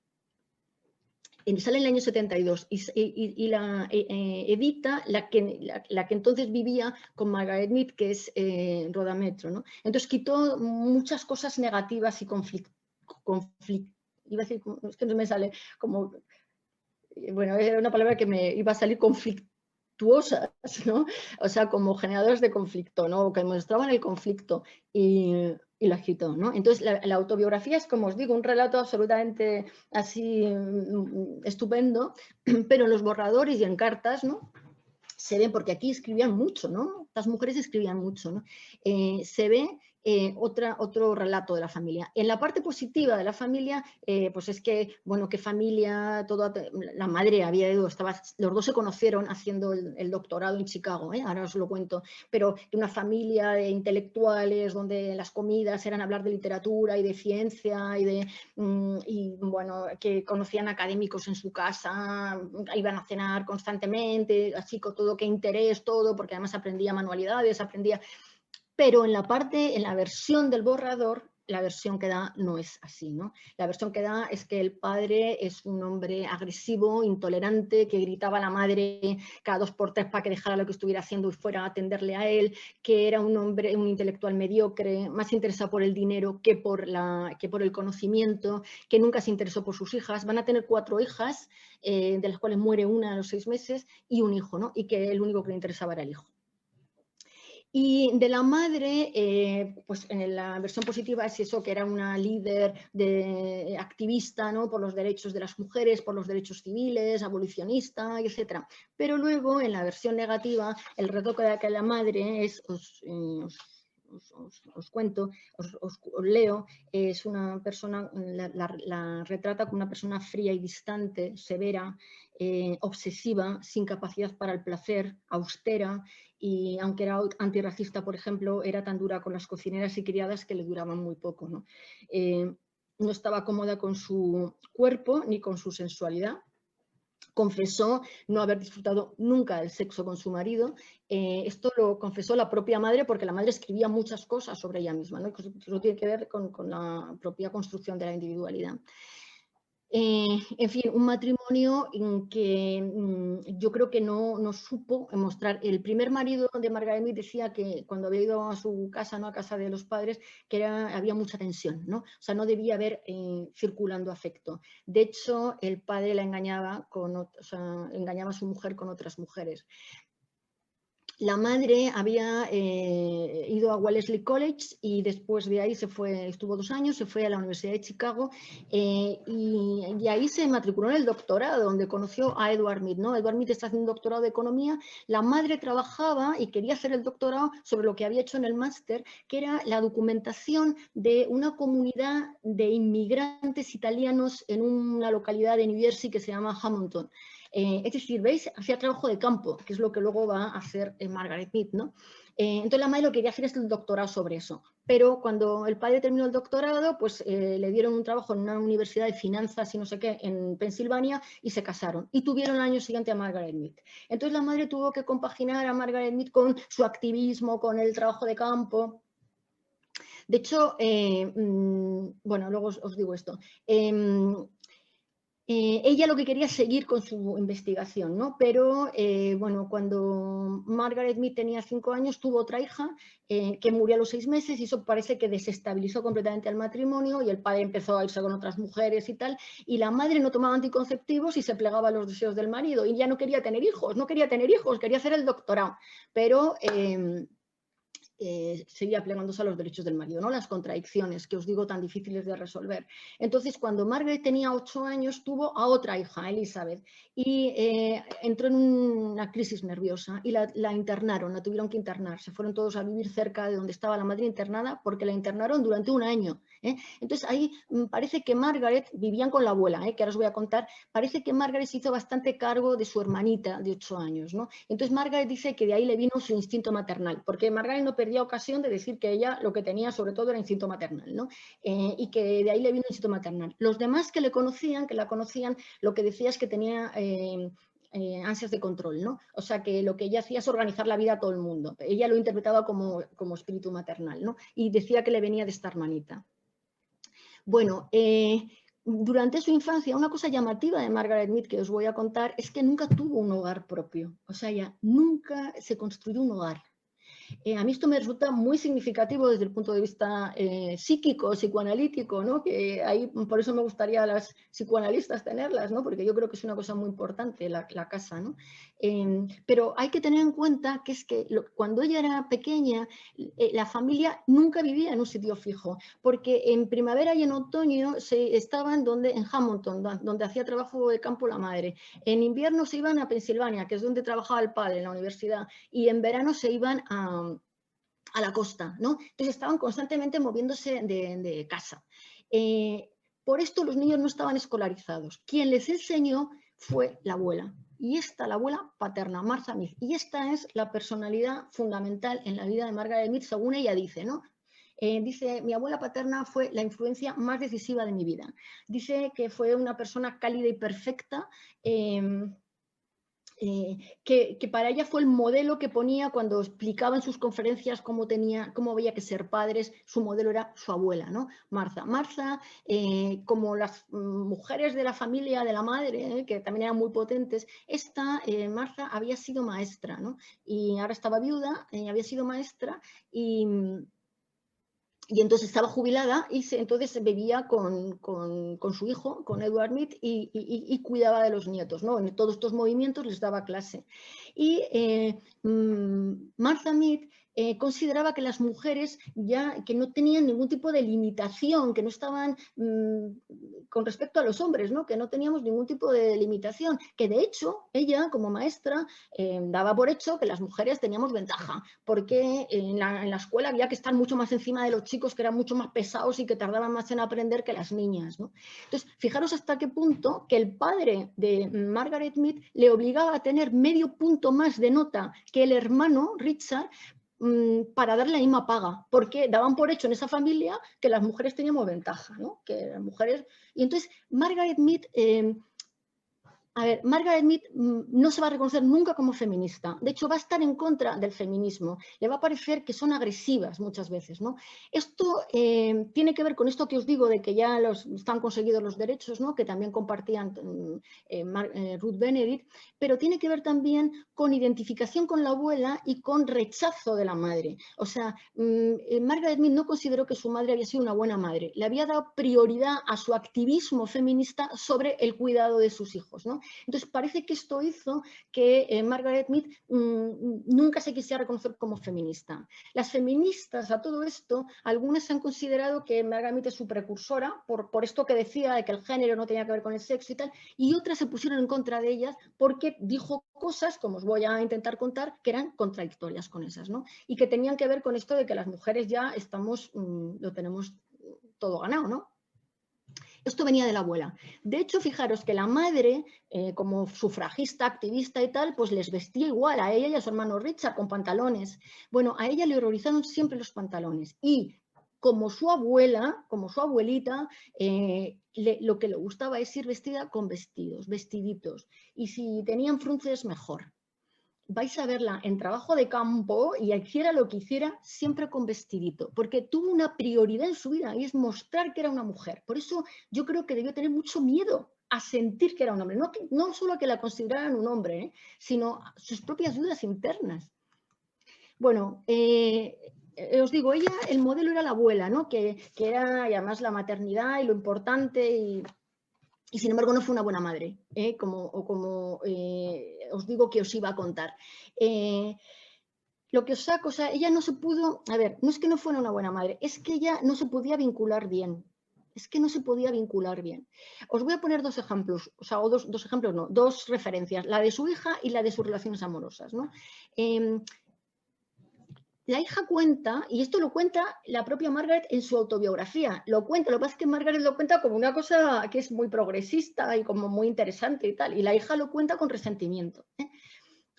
en el año 72 y la edita la que entonces vivía con Margaret Mead, que es Rhoda Metro, ¿no? Entonces quitó muchas cosas negativas y iba a decir, es que no me sale como, bueno, era una palabra que me iba a salir conflictuosas, ¿no? O sea, como generadores de conflicto, ¿no? Que mostraban el conflicto y las quitó, ¿no? Entonces, la autobiografía es, como os digo, un relato absolutamente así estupendo, pero en los borradores y en cartas, ¿no? Se ven, porque aquí escribían mucho, ¿no? Estas mujeres escribían mucho, ¿no? Se ve otro relato de la familia. En la parte positiva de la familia, pues es que, bueno, qué familia, la madre había ido, los dos se conocieron haciendo el doctorado en Chicago, ahora os lo cuento, pero una familia de intelectuales donde las comidas eran hablar de literatura y de ciencia y bueno, que conocían académicos en su casa, iban a cenar constantemente, así con todo, qué interés, todo, porque además aprendía manualidades, pero en la versión del borrador, la versión que da no es así, ¿no? La versión que da es que el padre es un hombre agresivo, intolerante, que gritaba a la madre cada 2 por 3 para que dejara lo que estuviera haciendo y fuera a atenderle a él, que era un hombre, un intelectual mediocre, más interesado por el dinero que por el conocimiento, que nunca se interesó por sus hijas. Van a tener 4 hijas, de las cuales muere una a los 6 meses, y un hijo, ¿no? Y que el único que le interesaba era el hijo. Y de la madre, pues en la versión positiva es eso, que era una líder activista, ¿no? Por los derechos de las mujeres, por los derechos civiles, abolicionista, etc. Pero luego, en la versión negativa, el retoque de la madre es, os cuento, os leo, es una persona, la retrata como una persona fría y distante, severa, obsesiva, sin capacidad para el placer, austera, y aunque era antirracista, por ejemplo, era tan dura con las cocineras y criadas que le duraban muy poco, ¿no? No estaba cómoda con su cuerpo ni con su sensualidad. Confesó no haber disfrutado nunca del sexo con su marido. Esto lo confesó la propia madre, porque la madre escribía muchas cosas sobre ella misma, ¿no? Eso tiene que ver con la propia construcción de la individualidad. En fin, un matrimonio en que yo creo que no supo mostrar. El primer marido de Margaret Mead decía que cuando había ido a su casa, ¿no?, a casa de los padres, que había mucha tensión, ¿no? O sea, no debía haber circulando afecto. De hecho, el padre la engañaba engañaba a su mujer con otras mujeres. La madre había ido a Wellesley College y después de ahí estuvo 2 años, se fue a la Universidad de Chicago y ahí se matriculó en el doctorado, donde conoció a Edward Mead, ¿no? Edward Mead está haciendo un doctorado de economía. La madre trabajaba y quería hacer el doctorado sobre lo que había hecho en el máster, que era la documentación de una comunidad de inmigrantes italianos en una localidad de New Jersey que se llama Hamilton. Es decir, ¿veis? Hacía trabajo de campo, que es lo que luego va a hacer Margaret Mead, ¿no? Entonces la madre lo que quería hacer es el doctorado sobre eso, pero cuando el padre terminó el doctorado, pues le dieron un trabajo en una universidad de finanzas y no sé qué en Pensilvania y se casaron y tuvieron el año siguiente a Margaret Mead. Entonces la madre tuvo que compaginar a Margaret Mead con su activismo, con el trabajo de campo. De hecho, bueno, luego os digo esto. Ella lo que quería es seguir con su investigación, ¿no? Pero, bueno, cuando Margaret Mead tenía 5 años, tuvo otra hija que murió a los 6 meses y eso parece que desestabilizó completamente el matrimonio y el padre empezó a irse con otras mujeres y tal, y la madre no tomaba anticonceptivos y se plegaba a los deseos del marido y ya no quería tener hijos, quería hacer el doctorado, pero seguía plegándose a los derechos del marido, ¿no? Las contradicciones que os digo tan difíciles de resolver. Entonces, cuando Margaret tenía 8 años, tuvo a otra hija, Elizabeth, y entró en una crisis nerviosa y la internaron, la tuvieron que internar. Se fueron todos a vivir cerca de donde estaba la madre internada porque la internaron durante 1 año. Entonces, ahí parece que Margaret, vivían con la abuela, que ahora os voy a contar, parece que Margaret se hizo bastante cargo de su hermanita de 8 años, ¿no? Entonces, Margaret dice que de ahí le vino su instinto maternal, porque Margaret no perdía ocasión de decir que ella lo que tenía sobre todo era instinto maternal, ¿no? Y que de ahí le vino instinto maternal. Los demás que la conocían, lo que decía es que tenía ansias de control, ¿no? O sea, que lo que ella hacía es organizar la vida a todo el mundo. Ella lo interpretaba como espíritu maternal, ¿no? Y decía que le venía de esta hermanita. Bueno, durante su infancia, una cosa llamativa de Margaret Mead que os voy a contar es que nunca tuvo un hogar propio. O sea, ella nunca se construyó un hogar. A mí esto me resulta muy significativo desde el punto de vista psíquico, psicoanalítico, ¿no? Que ahí, por eso me gustaría a las psicoanalistas tenerlas, ¿no? Porque yo creo que es una cosa muy importante la casa, ¿no? Pero hay que tener en cuenta que es que cuando ella era pequeña, la familia nunca vivía en un sitio fijo, porque en primavera y en otoño estaban en Hamilton, donde hacía trabajo de campo la madre. En invierno se iban a Pensilvania, que es donde trabajaba el padre en la universidad, y en verano se iban a la costa, ¿no? Entonces estaban constantemente moviéndose de casa. Por esto los niños no estaban escolarizados. Quien les enseñó fue la abuela. Y la abuela paterna, Martha Mead. Y esta es la personalidad fundamental en la vida de Margaret Mead, según ella dice, ¿no? Dice, mi abuela paterna fue la influencia más decisiva de mi vida. Dice que fue una persona cálida y perfecta, que para ella fue el modelo que ponía cuando explicaba en sus conferencias cómo había que ser padres. Su modelo era su abuela, ¿no? Martha. Martha, como las mujeres de la familia de la madre, que también eran muy potentes, Martha había sido maestra, ¿no? Y ahora estaba viuda, había sido maestra y entonces estaba jubilada y entonces vivía con su hijo, con Edward Mead, y cuidaba de los nietos, ¿no? En todos estos movimientos les daba clase. Y Martha Mead consideraba que las mujeres que no tenían ningún tipo de limitación, que no estaban con respecto a los hombres, ¿no? Que no teníamos ningún tipo de limitación, que de hecho ella como maestra daba por hecho que las mujeres teníamos ventaja, porque en la escuela había que estar mucho más encima de los chicos, que eran mucho más pesados y que tardaban más en aprender que las niñas, ¿no? Entonces, fijaros hasta qué punto que el padre de Margaret Mead le obligaba a tener medio punto más de nota que el hermano Richard para darle la misma paga, porque daban por hecho en esa familia que las mujeres teníamos ventaja, ¿no? Que las mujeres... Y entonces Margaret Mead A ver, Margaret Mead no se va a reconocer nunca como feminista. De hecho, va a estar en contra del feminismo. Le va a parecer que son agresivas muchas veces, ¿no? Esto tiene que ver con esto que os digo de que ya están conseguidos los derechos, ¿no? Que también compartían Ruth Benedict, pero tiene que ver también con identificación con la abuela y con rechazo de la madre. O sea, Margaret Mead no consideró que su madre había sido una buena madre. Le había dado prioridad a su activismo feminista sobre el cuidado de sus hijos, ¿no? Entonces parece que esto hizo que Margaret Mead nunca se quisiera reconocer como feminista. Las feministas a todo esto, algunas han considerado que Margaret Mead es su precursora por esto que decía de que el género no tenía que ver con el sexo y tal, y otras se pusieron en contra de ellas porque dijo cosas, como os voy a intentar contar, que eran contradictorias con esas, ¿no? Y que tenían que ver con esto de que las mujeres ya lo tenemos todo ganado, ¿no? Esto venía de la abuela. De hecho, fijaros que la madre, como sufragista, activista y tal, pues les vestía igual a ella y a su hermano Richard con pantalones. Bueno, a ella le horrorizaron siempre los pantalones. Y como su abuela, como su abuelita, lo que le gustaba es ir vestida con vestidos, vestiditos. Y si tenían frunces, mejor. Vais a verla en trabajo de campo y hiciera lo que hiciera, siempre con vestidito, porque tuvo una prioridad en su vida y es mostrar que era una mujer. Por eso yo creo que debió tener mucho miedo a sentir que era un hombre, no solo a que la consideraran un hombre, sino sus propias dudas internas. Bueno, os digo, ella, el modelo era la abuela, ¿no? Que era y además la maternidad y lo importante y sin embargo no fue una buena madre, como os digo que os iba a contar. Lo que os saco, o sea, ella no se pudo, a ver, no es que no fuera una buena madre, es que ella no se podía vincular bien. Es que no se podía vincular bien. Os voy a poner dos ejemplos, o sea, dos ejemplos, no, dos referencias, la de su hija y la de sus relaciones amorosas, ¿no? La hija cuenta, y esto lo cuenta la propia Margaret en su autobiografía, lo que pasa es que Margaret lo cuenta como una cosa que es muy progresista y como muy interesante y tal, y la hija lo cuenta con resentimiento.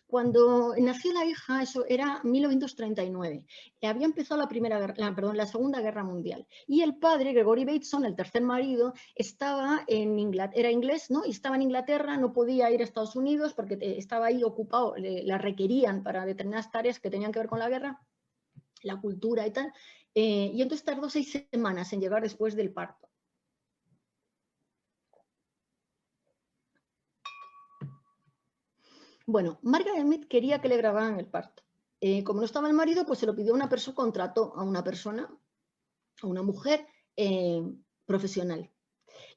Cuando nació la hija, eso era 1939, había empezado la Segunda Guerra Mundial, y el padre, Gregory Bateson, el tercer marido, estaba en Inglaterra, era inglés, ¿no? Y estaba en Inglaterra, no podía ir a Estados Unidos porque estaba ahí ocupado, la requerían para determinadas tareas que tenían que ver con la guerra, la cultura y tal, y entonces tardó 6 semanas en llegar después del parto. Bueno, Margaret Mead quería que le grabaran el parto. Como no estaba el marido, pues se lo pidió a una persona, contrató a una persona, a una mujer profesional.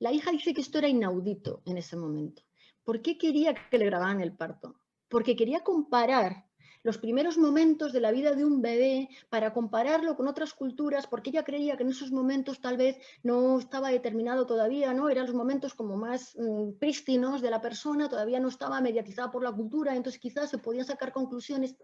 La hija dice que esto era inaudito en ese momento. ¿Por qué quería que le grabaran el parto? Porque quería comparar los primeros momentos de la vida de un bebé para compararlo con otras culturas, porque ella creía que en esos momentos tal vez no estaba determinado todavía, ¿no? Eran los momentos como más prístinos de la persona, todavía no estaba mediatizada por la cultura, entonces quizás se podían sacar conclusiones.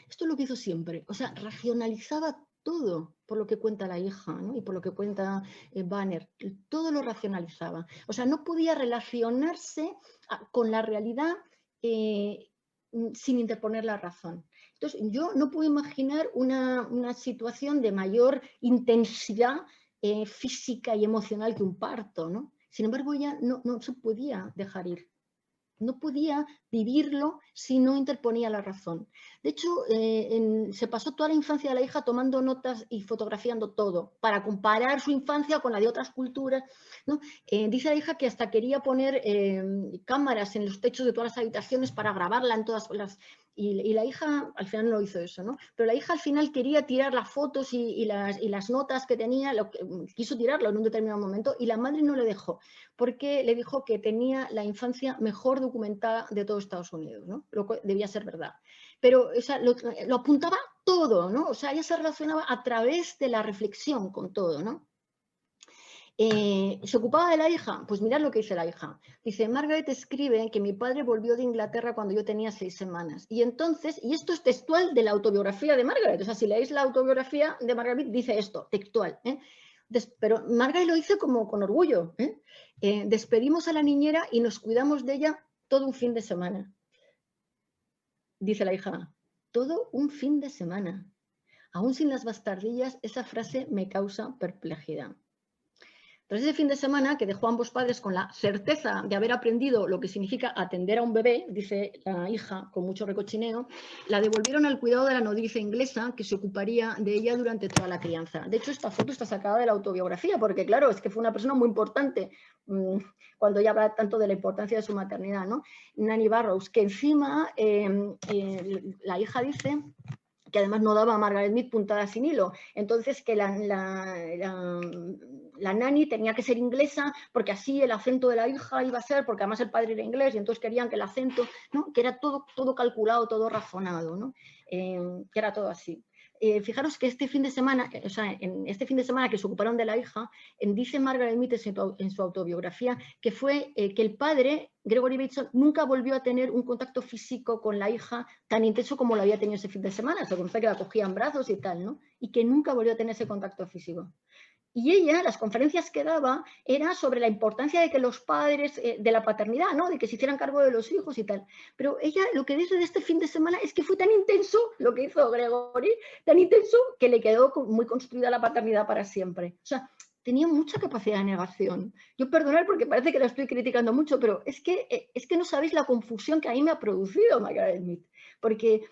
Esto es lo que hizo siempre, o sea, racionalizaba todo por lo que cuenta la hija, ¿no? Y por lo que cuenta Banner, todo lo racionalizaba. O sea, no podía relacionarse con la realidad sin interponer la razón. Entonces, yo no puedo imaginar una situación de mayor intensidad física y emocional que un parto, ¿no? Sin embargo, ella no se podía dejar ir. No podía vivirlo si no interponía la razón. De hecho, se pasó toda la infancia de la hija tomando notas y fotografiando todo para comparar su infancia con la de otras culturas, ¿no? Dice la hija que hasta quería poner cámaras en los techos de todas las habitaciones para grabarla en todas las... Y la hija al final no hizo eso, ¿no? Pero la hija al final quería tirar las fotos y las notas que tenía, quiso tirarlo en un determinado momento y la madre no le dejó, porque le dijo que tenía la infancia mejor documentada de todo Estados Unidos, ¿no? Lo que debía ser verdad. Pero o sea, lo apuntaba todo, ¿no? O sea, ella se relacionaba a través de la reflexión con todo, ¿no? ¿Se ocupaba de la hija? Pues mirad lo que dice la hija. Dice, Margaret escribe que mi padre volvió de Inglaterra cuando yo tenía 6 semanas. Y entonces, y esto es textual de la autobiografía de Margaret, o sea, si leéis la autobiografía de Margaret, dice esto, textual, pero Margaret lo dice como con orgullo. Despedimos a la niñera y nos cuidamos de ella todo un fin de semana. Dice la hija, todo un fin de semana. Aún sin las bastardillas, esa frase me causa perplejidad. Tras ese fin de semana, que dejó a ambos padres con la certeza de haber aprendido lo que significa atender a un bebé, dice la hija con mucho recochineo, la devolvieron al cuidado de la nodriza inglesa que se ocuparía de ella durante toda la crianza. De hecho, esta foto está sacada de la autobiografía, porque claro, es que fue una persona muy importante cuando ella habla tanto de la importancia de su maternidad, ¿no? Nanny Barrows, que encima la hija dice que además no daba a Margaret Mead puntada sin hilo. Entonces que la nani tenía que ser inglesa porque así el acento de la hija iba a ser, porque además el padre era inglés y entonces querían que el acento, ¿no? Que era todo calculado, todo razonado, ¿no? Que era todo así. Fijaros que este fin de semana, o sea, en este fin de semana que se ocuparon de la hija, dice Margaret Mead en su autobiografía que fue que el padre, Gregory Bateson, nunca volvió a tener un contacto físico con la hija tan intenso como lo había tenido ese fin de semana. Se conoce que la cogía en brazos y tal, ¿no? Y que nunca volvió a tener ese contacto físico. Y ella, las conferencias que daba, era sobre la importancia de que los padres, de la paternidad, ¿no? De que se hicieran cargo de los hijos y tal. Pero ella lo que dice de este fin de semana es que fue tan intenso lo que hizo Gregory, tan intenso que le quedó muy construida la paternidad para siempre. O sea, tenía mucha capacidad de negación. Yo perdonar porque parece que la estoy criticando mucho, pero es que no sabéis la confusión que a mí me ha producido Margaret Mead. Porque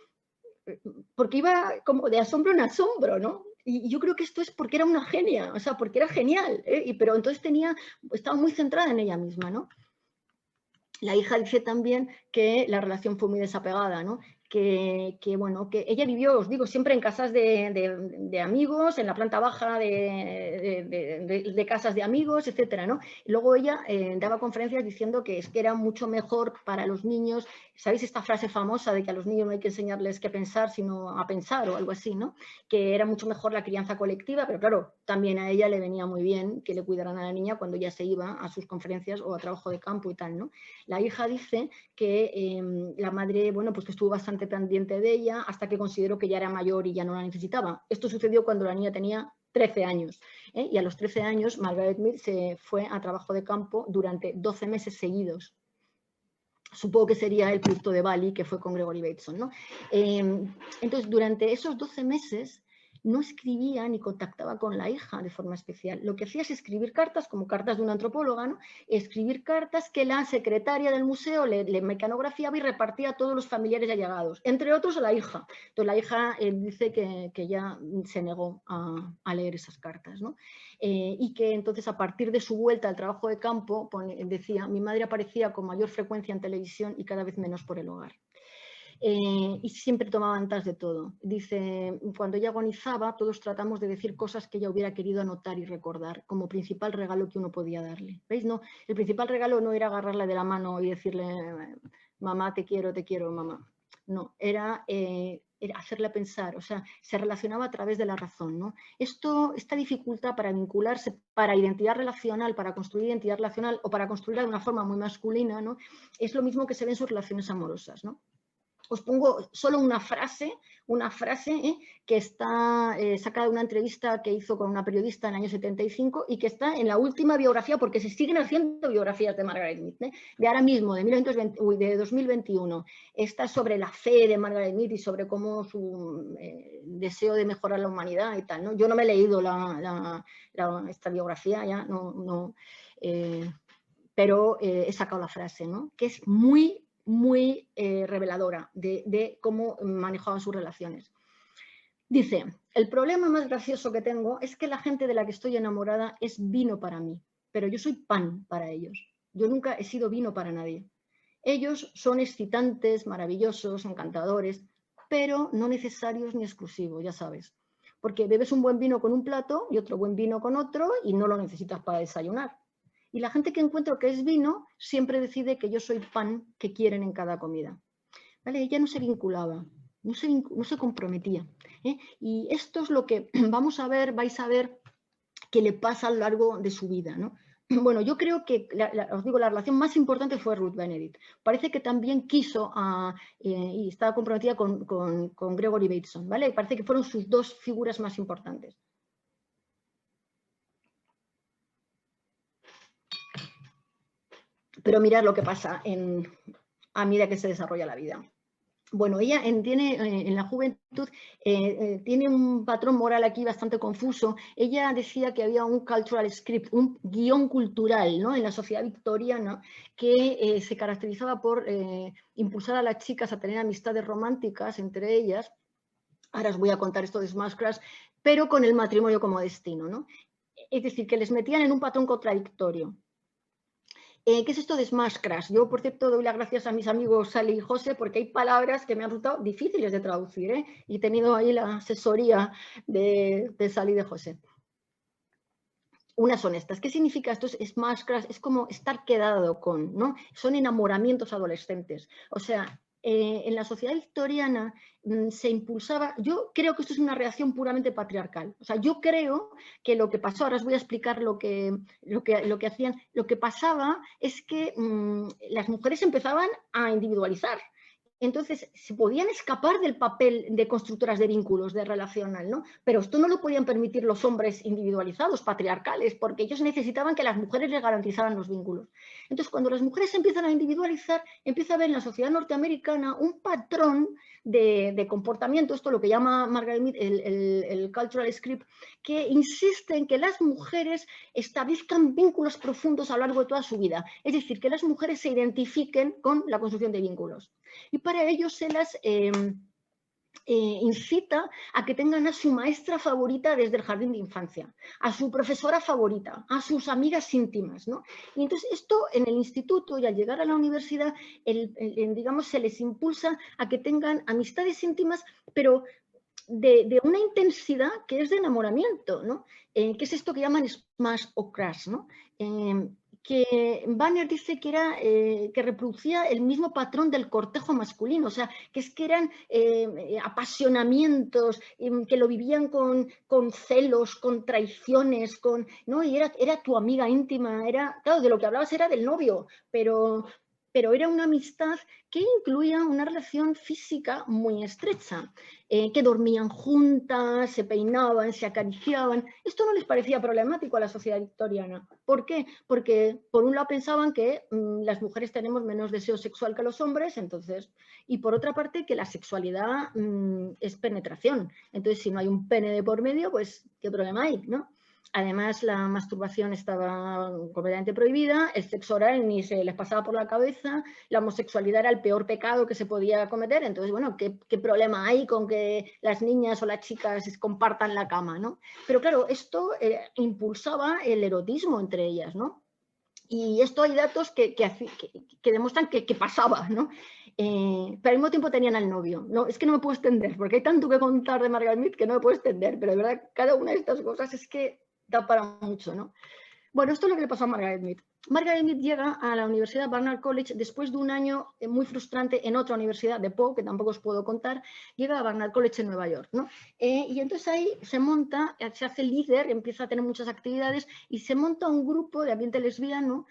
iba como de asombro en asombro, ¿no? Y yo creo que esto es porque era una genia, o sea, porque era genial, pero entonces estaba muy centrada en ella misma, ¿no? La hija dice también que la relación fue muy desapegada, ¿no? Que bueno, que ella vivió, os digo, siempre en casas de amigos, en la planta baja de casas de amigos, etcétera, ¿no? Y luego ella daba conferencias diciendo que es que era mucho mejor para los niños. ¿Sabéis esta frase famosa de que a los niños no hay que enseñarles qué pensar, sino a pensar o algo así, ¿no? Que era mucho mejor la crianza colectiva, pero claro, también a ella le venía muy bien que le cuidaran a la niña cuando ya se iba a sus conferencias o a trabajo de campo y tal, ¿no? La hija dice que la madre, bueno, pues que estuvo bastante pendiente de ella hasta que consideró que ya era mayor y ya no la necesitaba. Esto sucedió cuando la niña tenía 13 años. Y a los 13 años Margaret Mead se fue a trabajo de campo durante 12 meses seguidos. Supongo que sería el producto de Bali, que fue con Gregory Bateson, ¿no? Entonces, durante esos 12 meses no escribía ni contactaba con la hija de forma especial. Lo que hacía es escribir cartas, como cartas de una antropóloga, ¿no? Escribir cartas que la secretaria del museo le mecanografiaba y repartía a todos los familiares allegados, entre otros a la hija. Entonces la hija dice que ya se negó a leer esas cartas, ¿no? Y que entonces a partir de su vuelta al trabajo de campo, decía, mi madre aparecía con mayor frecuencia en televisión y cada vez menos por el hogar. Y siempre tomaba notas de todo. Dice, cuando ella agonizaba, todos tratamos de decir cosas que ella hubiera querido anotar y recordar, como principal regalo que uno podía darle. ¿Veis? No, el principal regalo no era agarrarla de la mano y decirle, mamá, te quiero, mamá. No, era hacerle pensar, o sea, se relacionaba a través de la razón, ¿no? Esta dificultad para vincularse, para identidad relacional, para construir identidad relacional o para construirla de una forma muy masculina, ¿no? Es lo mismo que se ve en sus relaciones amorosas, ¿no? Os pongo solo una frase que está sacada de una entrevista que hizo con una periodista en el año 75 y que está en la última biografía, porque se siguen haciendo biografías de Margaret Mead, de ahora mismo, de 2021. Esta es sobre la fe de Margaret Mead y sobre cómo su deseo de mejorar la humanidad y tal, ¿no? Yo no me he leído esta biografía, ya no pero he sacado la frase, ¿no? Que es muy reveladora de cómo manejaban sus relaciones. Dice, el problema más gracioso que tengo es que la gente de la que estoy enamorada es vino para mí, pero yo soy pan para ellos. Yo nunca he sido vino para nadie. Ellos son excitantes, maravillosos, encantadores, pero no necesarios ni exclusivos, ya sabes. Porque bebes un buen vino con un plato y otro buen vino con otro y no lo necesitas para desayunar. Y la gente que encuentro que es vino siempre decide que yo soy pan que quieren en cada comida. ¿Vale? Ella no se vinculaba, no se comprometía. Y esto es lo que vamos a ver, vais a ver que le pasa a lo largo de su vida, ¿no? Bueno, yo creo que, os digo, la relación más importante fue Ruth Benedict. Parece que también quiso y estaba comprometida con Gregory Bateson, ¿vale? Parece que fueron sus dos figuras más importantes. Pero mirad lo que pasa a medida que se desarrolla la vida. Bueno, ella en la juventud tiene un patrón moral aquí bastante confuso. Ella decía que había un cultural script, un guión cultural, ¿no?, en la sociedad victoriana que se caracterizaba por impulsar a las chicas a tener amistades románticas entre ellas. Ahora os voy a contar esto de Smash Crash, pero con el matrimonio como destino, ¿no? Es decir, que les metían en un patrón contradictorio. ¿Qué es esto de Smash Crash? Yo, por cierto, doy las gracias a mis amigos Sally y José porque hay palabras que me han resultado difíciles de traducir, ¿eh? Y he tenido ahí la asesoría de Sally y de José. Unas son estas. ¿Qué significa esto? Smash Crash es como estar quedado con, ¿no? Son enamoramientos adolescentes. O sea, en la sociedad victoriana se impulsaba, yo creo que esto es una reacción puramente patriarcal. O sea, yo creo que lo que pasó, ahora os voy a explicar lo que hacían, lo que pasaba es que las mujeres empezaban a individualizar. Entonces, se podían escapar del papel de constructoras de vínculos, de relacional, ¿no? Pero esto no lo podían permitir los hombres individualizados, patriarcales, porque ellos necesitaban que las mujeres les garantizaran los vínculos. Entonces, cuando las mujeres empiezan a individualizar, empieza a haber en la sociedad norteamericana un patrón de comportamiento, esto es lo que llama Margaret Mead el cultural script, que insiste en que las mujeres establezcan vínculos profundos a lo largo de toda su vida. Es decir, que las mujeres se identifiquen con la construcción de vínculos. Y para ello se las incita a que tengan a su maestra favorita desde el jardín de infancia, a su profesora favorita, a sus amigas íntimas, ¿no? Y entonces esto en el instituto y al llegar a la universidad, digamos, se les impulsa a que tengan amistades íntimas, pero de una intensidad que es de enamoramiento, ¿no? Que es esto que llaman smash o crash, ¿no? Que Banner dice que era que reproducía el mismo patrón del cortejo masculino, o sea, que es que eran apasionamientos, que lo vivían con celos, con traiciones, ¿no? Y era tu amiga íntima, claro, de lo que hablabas era del novio, pero era una amistad que incluía una relación física muy estrecha, que dormían juntas, se peinaban, se acariciaban. Esto no les parecía problemático a la sociedad victoriana. ¿Por qué? Porque por un lado pensaban que las mujeres tenemos menos deseo sexual que los hombres, entonces, y por otra parte que la sexualidad es penetración. Entonces, si no hay un pene de por medio, pues, ¿qué problema hay, no? Además, la masturbación estaba completamente prohibida, el sexo oral ni se les pasaba por la cabeza, la homosexualidad era el peor pecado que se podía cometer. Entonces, bueno, ¿qué problema hay con que las niñas o las chicas compartan la cama, ¿no? Pero claro, esto impulsaba el erotismo entre ellas, ¿no? Y esto hay datos que demuestran que pasaba, ¿no? Pero al mismo tiempo tenían al novio. No, es que no me puedo extender, porque hay tanto que contar de Margaret Mead que no me puedo extender, pero de verdad, cada una de estas cosas es que da para mucho, ¿no? Bueno, esto es lo que le pasó a Margaret Mead. Margaret Mead llega a la Universidad Barnard College después de un año muy frustrante en otra universidad de Poe, que tampoco os puedo contar. Llega a Barnard College en Nueva York, ¿no? Y entonces ahí se monta, se hace líder, empieza a tener muchas actividades y se monta un grupo de ambiente lesbiano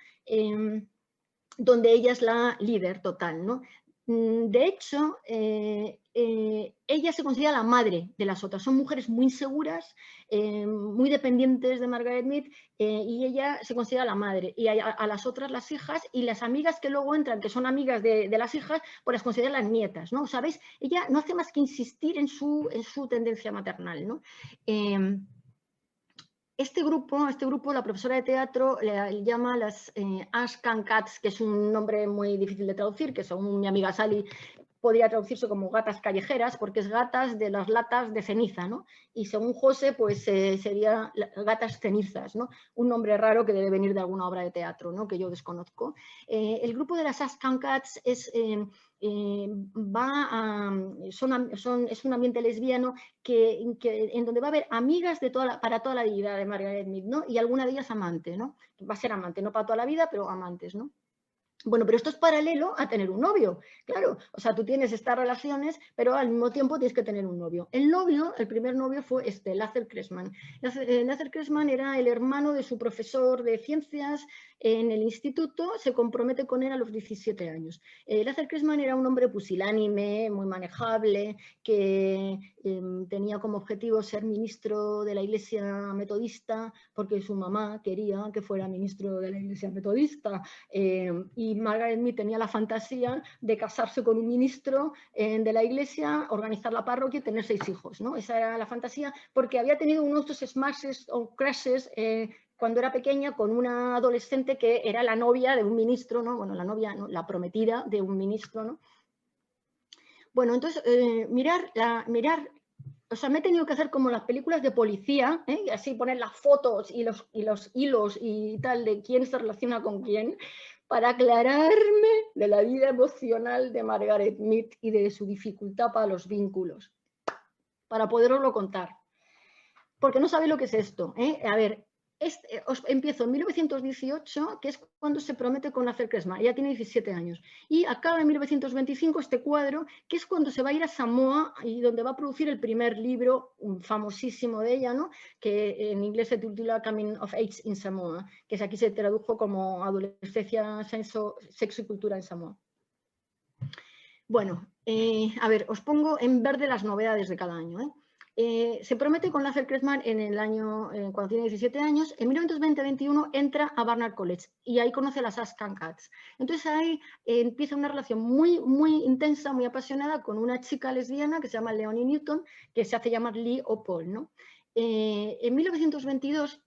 donde ella es la líder total, ¿no? De hecho, ella se considera la madre de las otras. Son mujeres muy inseguras, muy dependientes de Margaret Mead, y ella se considera la madre. Y a las otras las hijas, y las amigas que luego entran, que son amigas de las hijas, pues las considera las nietas, ¿no? ¿Sabéis? Ella no hace más que insistir en su tendencia maternal, ¿no? Este grupo, la profesora de teatro le llama las Ashcan Cats, que es un nombre muy difícil de traducir, que según mi amiga Sally podría traducirse como gatas callejeras, porque es gatas de las latas de ceniza, ¿no? Y según José, pues sería gatas cenizas, ¿no? Un nombre raro que debe venir de alguna obra de teatro, ¿no? Que yo desconozco. El grupo de las Ashcan Cats es un ambiente lesbiano en donde va a haber amigas para toda la vida de Margaret Mead, ¿no? Y alguna de ellas amante, ¿no? Va a ser amante, no para toda la vida, pero amantes, ¿no? Bueno, pero esto es paralelo a tener un novio, claro. O sea, tú tienes estas relaciones, pero al mismo tiempo tienes que tener un novio. El primer novio fue Luther Cressman. Luther Cressman era el hermano de su profesor de ciencias en el instituto, se compromete con él a los 17 años. Luther Cressman era un hombre pusilánime, muy manejable, que tenía como objetivo ser ministro de la Iglesia Metodista porque su mamá quería que fuera ministro de la Iglesia Metodista, y Margaret Mead tenía la fantasía de casarse con un ministro de la Iglesia, organizar la parroquia y tener 6 hijos, ¿no? Esa era la fantasía, porque había tenido uno de estos smashes o crashes cuando era pequeña con una adolescente que era la novia de un ministro, ¿no? Bueno, la novia, ¿no? La prometida de un ministro, ¿no? Bueno, entonces, mirar, o sea, me he tenido que hacer como las películas de policía, así poner las fotos y los hilos y tal de quién se relaciona con quién, para aclararme de la vida emocional de Margaret Mead y de su dificultad para los vínculos, para poderoslo contar. Porque no sabéis lo que es esto. A ver, os empiezo en 1918, que es cuando se promete con Lázaro Cresma, ella tiene 17 años, y acaba en 1925 este cuadro, que es cuando se va a ir a Samoa y donde va a producir el primer libro famosísimo de ella, ¿no? Que en inglés se titula Coming of Age in Samoa, que aquí se tradujo como Adolescencia, Sexo y Cultura en Samoa. Bueno, a ver, os pongo en verde las novedades de cada año, se promete con Lázaro Cresman en el año, cuando tiene 17 años, en 1920-21 entra a Barnard College y ahí conoce a las Ashcan Cats. Entonces ahí empieza una relación muy, muy intensa, muy apasionada con una chica lesbiana que se llama Leonie Newton, que se hace llamar Lee o Paul, ¿no? En 1922,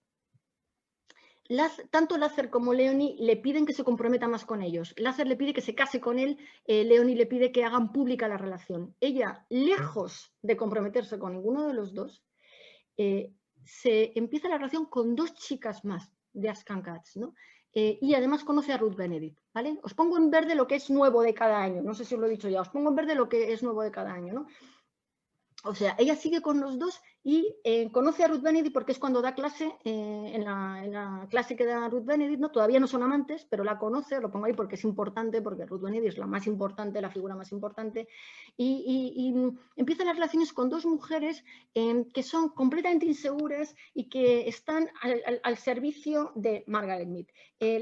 tanto Lázaro como Leonie le piden que se comprometa más con ellos. Lázaro le pide que se case con él, Leonie le pide que hagan pública la relación. Ella, lejos de comprometerse con ninguno de los dos, se empieza la relación con 2 chicas más de Ashcan Cats, ¿no? Y además conoce a Ruth Benedict, ¿vale? Os pongo en verde lo que es nuevo de cada año, no sé si os lo he dicho ya, os pongo en verde lo que es nuevo de cada año, ¿no? O sea, ella sigue con los dos y conoce a Ruth Benedict porque es cuando da clase, en la clase que da Ruth Benedict, ¿no? Todavía no son amantes, pero la conoce, lo pongo ahí porque es importante, porque Ruth Benedict es la más importante, la figura más importante, y empieza las relaciones con 2 mujeres que son completamente inseguras y que están al servicio de Margaret Mead.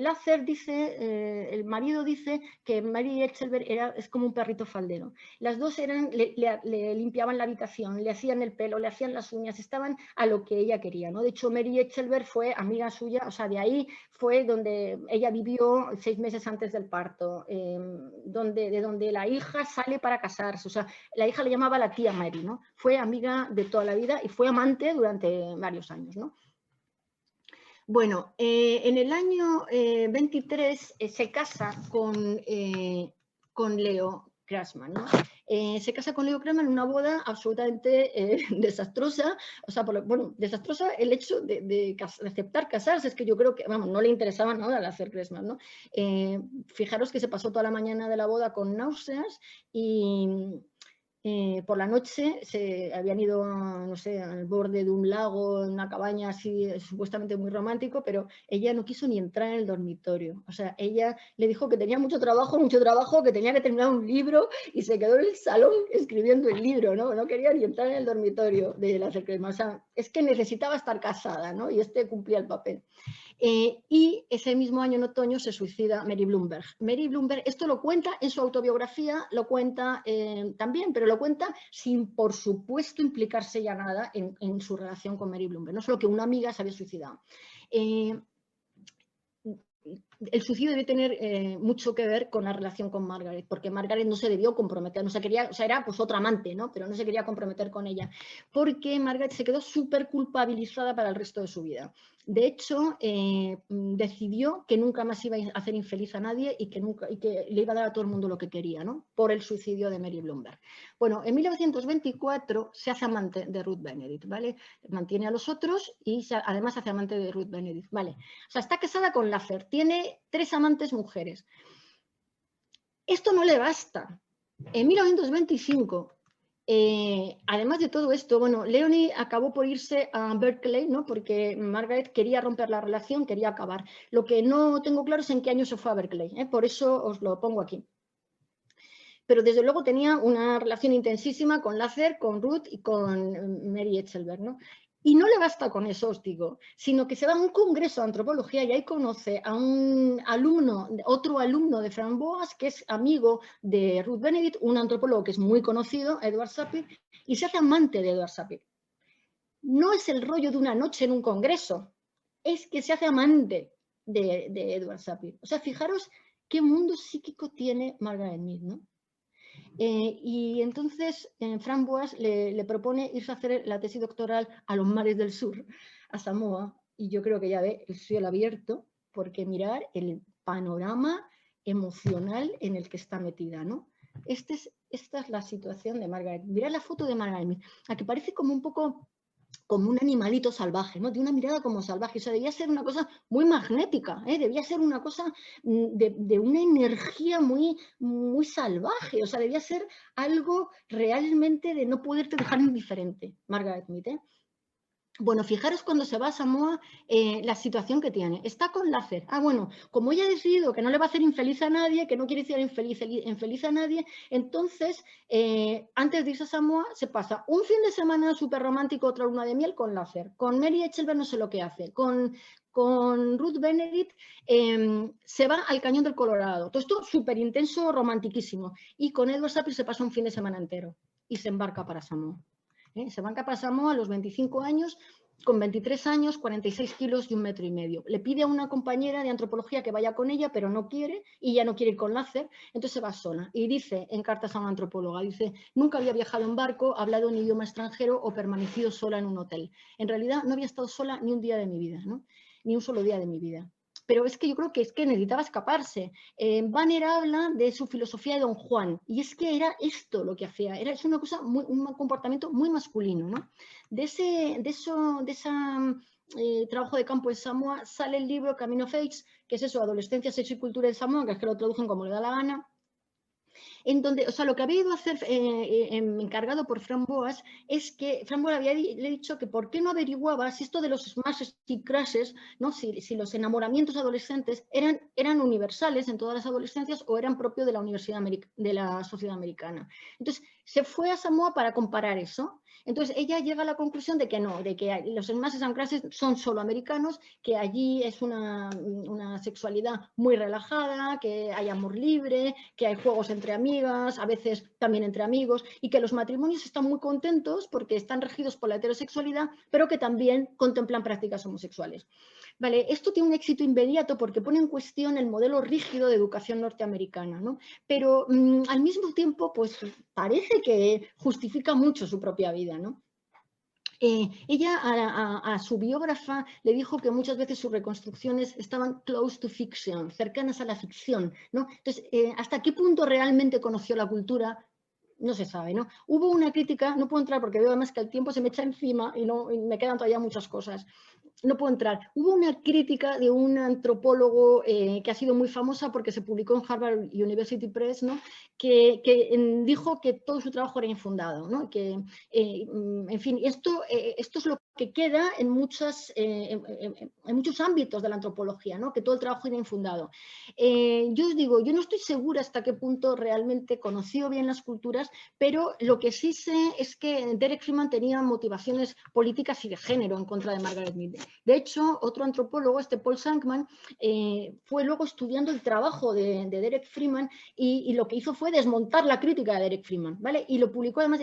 Lázaro dice, el marido dice que Mary Etchelberg es como un perrito faldero. Las dos le limpiaban la habitación, le hacían el pelo, le hacían las uñas, estaban a lo que ella quería, ¿no? De hecho, Mary Etchelberg fue amiga suya, o sea, de ahí fue donde ella vivió 6 meses antes del parto, de donde la hija sale para casarse, o sea, la hija le llamaba la tía Mary, ¿no? Fue amiga de toda la vida y fue amante durante varios años, ¿no? Bueno, en el año 23 se casa con Leo Cresman, ¿no? Se casa con Leo Cresman en una boda absolutamente desastrosa, o sea, bueno, desastrosa el hecho de aceptar casarse, es que yo creo que, vamos, no le interesaba nada al hacer Cresman, ¿no? Fijaros que se pasó toda la mañana de la boda con náuseas y por la noche se habían ido, no sé, al borde de un lago, en una cabaña así supuestamente muy romántico, pero ella no quiso ni entrar en el dormitorio. O sea, ella le dijo que tenía mucho trabajo, que tenía que terminar un libro y se quedó en el salón escribiendo el libro, ¿no? No quería ni entrar en el dormitorio de la Cresman. O sea, es que necesitaba estar casada, ¿no? Y cumplía el papel. Y ese mismo año en otoño se suicida Mary Bloomberg. Mary Bloomberg, esto lo cuenta en su autobiografía, lo cuenta también, pero lo cuenta sin, por supuesto, implicarse ya nada en su relación con Mary Bloomberg, no solo que una amiga se había suicidado. El suicidio debe tener mucho que ver con la relación con Margaret, porque Margaret no se debió comprometer, no se quería, o sea, era pues otra amante, ¿no? Pero no se quería comprometer con ella, porque Margaret se quedó súper culpabilizada para el resto de su vida. De hecho, decidió que nunca más iba a hacer infeliz a nadie y que le iba a dar a todo el mundo lo que quería, ¿no? Por el suicidio de Mary Bloomberg. Bueno, en 1924 se hace amante de Ruth Benedict, ¿vale? Mantiene a los otros y además se hace amante de Ruth Benedict, ¿vale? O sea, está casada con Lázaro, tiene 3 amantes mujeres. Esto no le basta. En 1925... además de todo esto, bueno, Leonie acabó por irse a Berkeley, ¿no? Porque Margaret quería romper la relación, quería acabar. Lo que no tengo claro es en qué año se fue a Berkeley, por eso os lo pongo aquí. Pero desde luego tenía una relación intensísima con Lázaro, con Ruth y con Mary Etchelberg, ¿no? Y no le basta con eso, os digo, sino que se va a un congreso de antropología y ahí conoce a un alumno, otro alumno de Framboise, que es amigo de Ruth Benedict, un antropólogo que es muy conocido, Edward Sapir, y se hace amante de Edward Sapir. No es el rollo de una noche en un congreso, es que se hace amante de Edward Sapir. O sea, fijaros qué mundo psíquico tiene Margaret Mead, ¿no? Y entonces Framboise le propone irse a hacer la tesis doctoral a los mares del sur, a Samoa, y yo creo que ya ve el cielo abierto, porque mirar el panorama emocional en el que está metida, ¿no? Esta es la situación de Margaret. Mirad la foto de Margaret, a que parece como un poco como un animalito salvaje, ¿no? De una mirada como salvaje. O sea, debía ser una cosa muy magnética, ¿eh? Debía ser una cosa de una energía muy, muy salvaje. O sea, debía ser algo realmente de no poderte dejar indiferente, Margaret Mead, ¿eh? Bueno, fijaros cuando se va a Samoa la situación que tiene. Está con láser. Ah, bueno, como ella ha decidido que no le va a hacer infeliz a nadie, que no quiere decir infeliz a nadie, entonces, antes de irse a Samoa, se pasa un fin de semana súper romántico, otra luna de miel con láser. Con Mary Echelberg no sé lo que hace. Con Ruth Benedict se va al Cañón del Colorado. Todo esto súper intenso, romantiquísimo. Y con Edward Sapir se pasa un fin de semana entero y se embarca para Samoa. Se van a Samoa a los 25 años, con 23 años, 46 kilos y 1,5 metros. Le pide a una compañera de antropología que vaya con ella, pero no quiere, y ya no quiere ir con láser, entonces se va sola. Y dice en cartas a una antropóloga, dice, nunca había viajado en barco, hablado un idioma extranjero o permanecido sola en un hotel. En realidad no había estado sola ni un día de mi vida, ¿no? Ni un solo día de mi vida. Pero es que yo creo que es que necesitaba escaparse. Banner habla de su filosofía de Don Juan, y es que era esto lo que hacía, es una cosa, un comportamiento muy masculino, ¿no? De ese trabajo de campo en Samoa sale el libro Camino of Age, que es eso, Adolescencia, Sexo y Cultura en Samoa, que es que lo traducen como le da la gana, en donde, o sea, lo que había ido a hacer encargado por Framboise es que Framboise le ha dicho que por qué no averiguaba si esto de los smashes y crashes, ¿no? Si los enamoramientos adolescentes eran universales en todas las adolescencias o eran propios de la Universidad de la sociedad americana. Entonces, se fue a Samoa para comparar eso. Entonces, ella llega a la conclusión de que no, de que los smashes and crashes son solo americanos, que allí es una sexualidad muy relajada, que hay amor libre, que hay juegos entre amigas, a veces también entre amigos, y que los matrimonios están muy contentos porque están regidos por la heterosexualidad, pero que también contemplan prácticas homosexuales. Vale, esto tiene un éxito inmediato porque pone en cuestión el modelo rígido de educación norteamericana, ¿no? Pero al mismo tiempo, pues parece que justifica mucho su propia vida, ¿no? Ella a su biógrafa le dijo que muchas veces sus reconstrucciones estaban close to fiction, cercanas a la ficción, ¿no? Entonces, ¿hasta qué punto realmente conoció la cultura? No se sabe, ¿no? Hubo una crítica, no puedo entrar porque veo además que el tiempo se me echa encima y me quedan todavía muchas cosas. No puedo entrar. Hubo una crítica de un antropólogo que ha sido muy famosa porque se publicó en Harvard University Press, ¿no? que dijo que todo su trabajo era infundado, ¿no? Que, en fin, esto es lo que queda en muchos ámbitos de la antropología, ¿no? Que todo el trabajo era infundado. Yo os digo, yo no estoy segura hasta qué punto realmente conoció bien las culturas, pero lo que sí sé es que Derek Freeman tenía motivaciones políticas y de género en contra de Margaret Mead. De hecho, otro antropólogo, Paul Sankman, fue luego estudiando el trabajo de Derek Freeman y lo que hizo fue desmontar la crítica de Derek Freeman, ¿vale? Y lo publicó, además,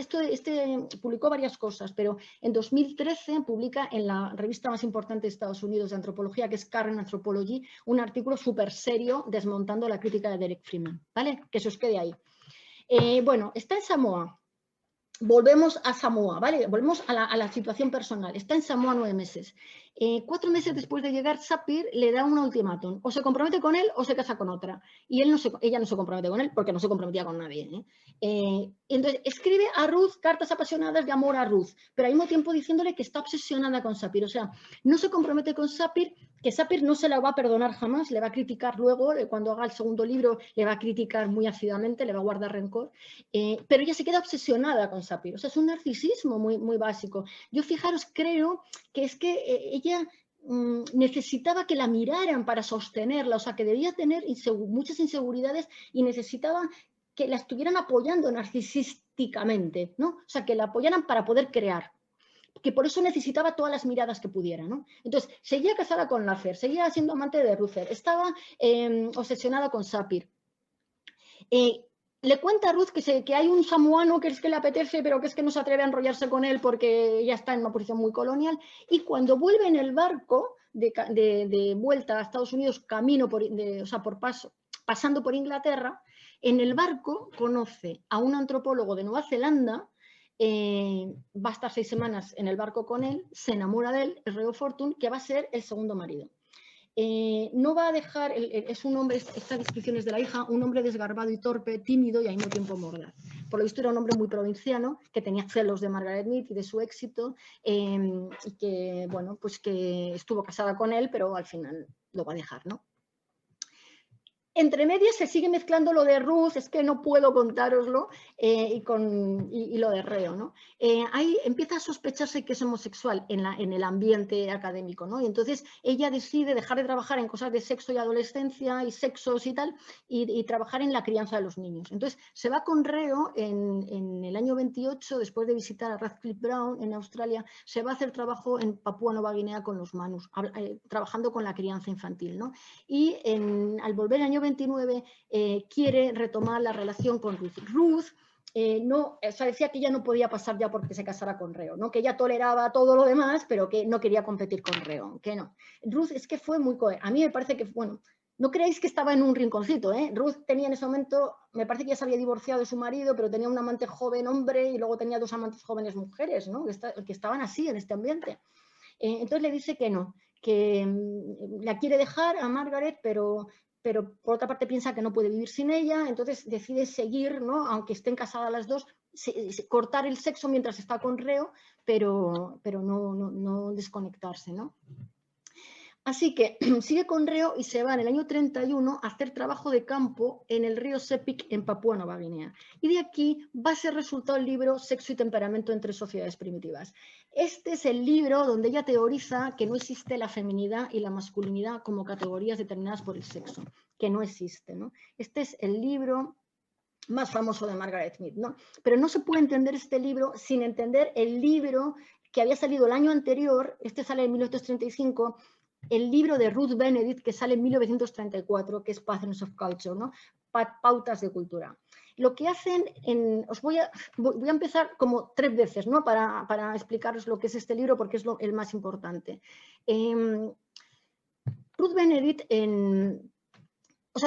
publicó varias cosas, pero en 2013 publica en la revista más importante de Estados Unidos de antropología, que es Current Anthropology, un artículo súper serio desmontando la crítica de Derek Freeman, ¿vale? Que se os quede ahí. Bueno, está en Samoa. Volvemos a Samoa, ¿vale? Volvemos a la situación personal. Está en Samoa 9 meses. 4 meses después de llegar, Sapir le da un ultimátum. O se compromete con él o se casa con otra. Y ella no se compromete con él porque no se comprometía con nadie. Entonces, escribe a Ruth cartas apasionadas de amor a Ruth, pero al mismo tiempo diciéndole que está obsesionada con Sapir. O sea, no se compromete con Sapir, que Sapir no se la va a perdonar jamás, le va a criticar luego, cuando haga el segundo libro, le va a criticar muy ácidamente, le va a guardar rencor. Pero ella se queda obsesionada con Sapir. O sea, es un narcisismo muy, muy básico. Yo, fijaros, creo que es que ella necesitaba que la miraran para sostenerla, o sea, que debía tener muchas inseguridades y necesitaba que la estuvieran apoyando narcisísticamente, ¿no? O sea, que la apoyaran para poder crear. que por eso necesitaba todas las miradas que pudiera, ¿no? Entonces, seguía casada con Luther, seguía siendo amante de Ruther, estaba obsesionada con Sapir. Le cuenta a Ruth que hay un samoano que es que le apetece, pero que es que no se atreve a enrollarse con él porque ya está en una posición muy colonial. Y cuando vuelve en el barco de vuelta a Estados Unidos, camino pasando por Inglaterra, en el barco conoce a un antropólogo de Nueva Zelanda, va a estar 6 semanas en el barco con él, se enamora de él, el Reo Fortune, que va a ser el segundo marido. No va a dejar, es un hombre, esta descripción es de la hija, un hombre desgarbado y torpe, tímido y al mismo tiempo mordaz. Por lo visto era un hombre muy provinciano, que tenía celos de Margaret Mead y de su éxito, y que, bueno, pues que estuvo casada con él, pero al final lo va a dejar, ¿no? Entre medias se sigue mezclando lo de Ruth, es que no puedo contároslo, y lo de Reo, ¿no? Ahí empieza a sospecharse que es homosexual en el ambiente académico, ¿no? Y entonces ella decide dejar de trabajar en cosas de sexo y adolescencia y sexos y tal, y trabajar en la crianza de los niños. Entonces se va con Reo en el año 28, después de visitar a Radcliffe Brown en Australia, se va a hacer trabajo en Papúa Nueva Guinea con los manus, trabajando con la crianza infantil, ¿no? Y al volver al año 29 quiere retomar la relación con Ruth. Ruth decía que ella no podía pasar ya porque se casara con Reo, ¿no? Que ella toleraba todo lo demás, pero que no quería competir con Reo, que no. Ruth es que fue muy a mí me parece que, bueno, no creéis que estaba en un rinconcito, ¿eh? Ruth tenía en ese momento, me parece que ya se había divorciado de su marido, pero tenía un amante joven hombre y luego tenía 2 amantes jóvenes mujeres, ¿no? Que estaban así en este ambiente. Entonces le dice que no, que la quiere dejar a Margaret, pero por otra parte piensa que no puede vivir sin ella, entonces decide seguir, ¿no? Aunque estén casadas las dos, cortar el sexo mientras está con Reo, pero no desconectarse, ¿no? Así que sigue con Reo y se va en el año 31 a hacer trabajo de campo en el río Sepik en Papúa Nueva Guinea. Y de aquí va a ser resultado el libro Sexo y temperamento entre sociedades primitivas. Este es el libro donde ella teoriza que no existe la feminidad y la masculinidad como categorías determinadas por el sexo, que no existe, ¿no? Este es el libro más famoso de Margaret Mead, ¿no? Pero no se puede entender este libro sin entender el libro que había salido el año anterior, este sale en 1935, el libro de Ruth Benedict, que sale en 1934, que es Patterns of Culture, ¿no? Pautas de cultura. Lo que hacen, voy a empezar como 3 veces, ¿no? Para explicaros lo que es este libro, porque es el más importante. Ruth Benedict,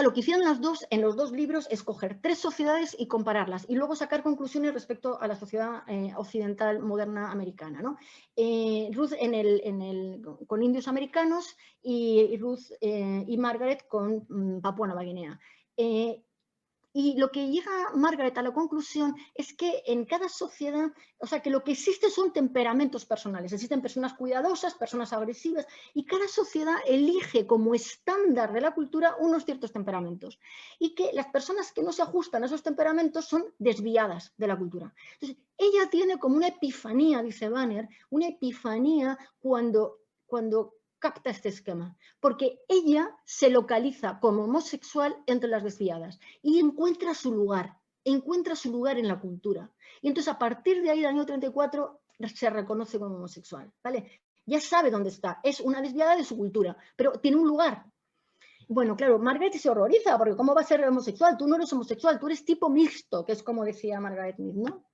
lo que hicieron en los dos libros es coger 3 sociedades y compararlas y luego sacar conclusiones respecto a la sociedad occidental moderna americana, ¿no? Ruth con indios americanos y Ruth y Margaret con Papúa Nueva Guinea. Y lo que llega Margaret a la conclusión es que en cada sociedad, que lo que existe son temperamentos personales. Existen personas cuidadosas, personas agresivas, y cada sociedad elige como estándar de la cultura unos ciertos temperamentos. Y que las personas que no se ajustan a esos temperamentos son desviadas de la cultura. Entonces, ella tiene como una epifanía, dice Banner, una epifanía cuando capta este esquema, porque ella se localiza como homosexual entre las desviadas y encuentra su lugar en la cultura. Y entonces a partir de ahí, del año 34, se reconoce como homosexual, ¿vale? Ya sabe dónde está, es una desviada de su cultura, pero tiene un lugar. Bueno, claro, Margaret se horroriza, porque ¿cómo va a ser homosexual? Tú no eres homosexual, tú eres tipo mixto, que es como decía Margaret Mead, ¿no?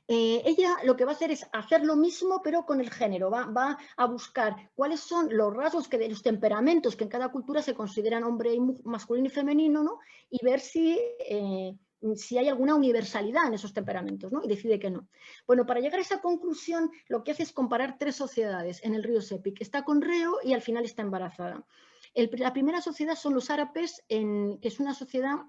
Ella lo que va a hacer es hacer lo mismo, pero con el género. Va a buscar cuáles son los rasgos de los temperamentos que en cada cultura se consideran hombre y masculino y femenino, ¿no? Y ver si hay alguna universalidad en esos temperamentos, ¿no? Y decide que no. Bueno, para llegar a esa conclusión, lo que hace es comparar 3 sociedades en el río Sepik. Está con Reo y al final está embarazada. La primera sociedad son los árabes, que es una sociedad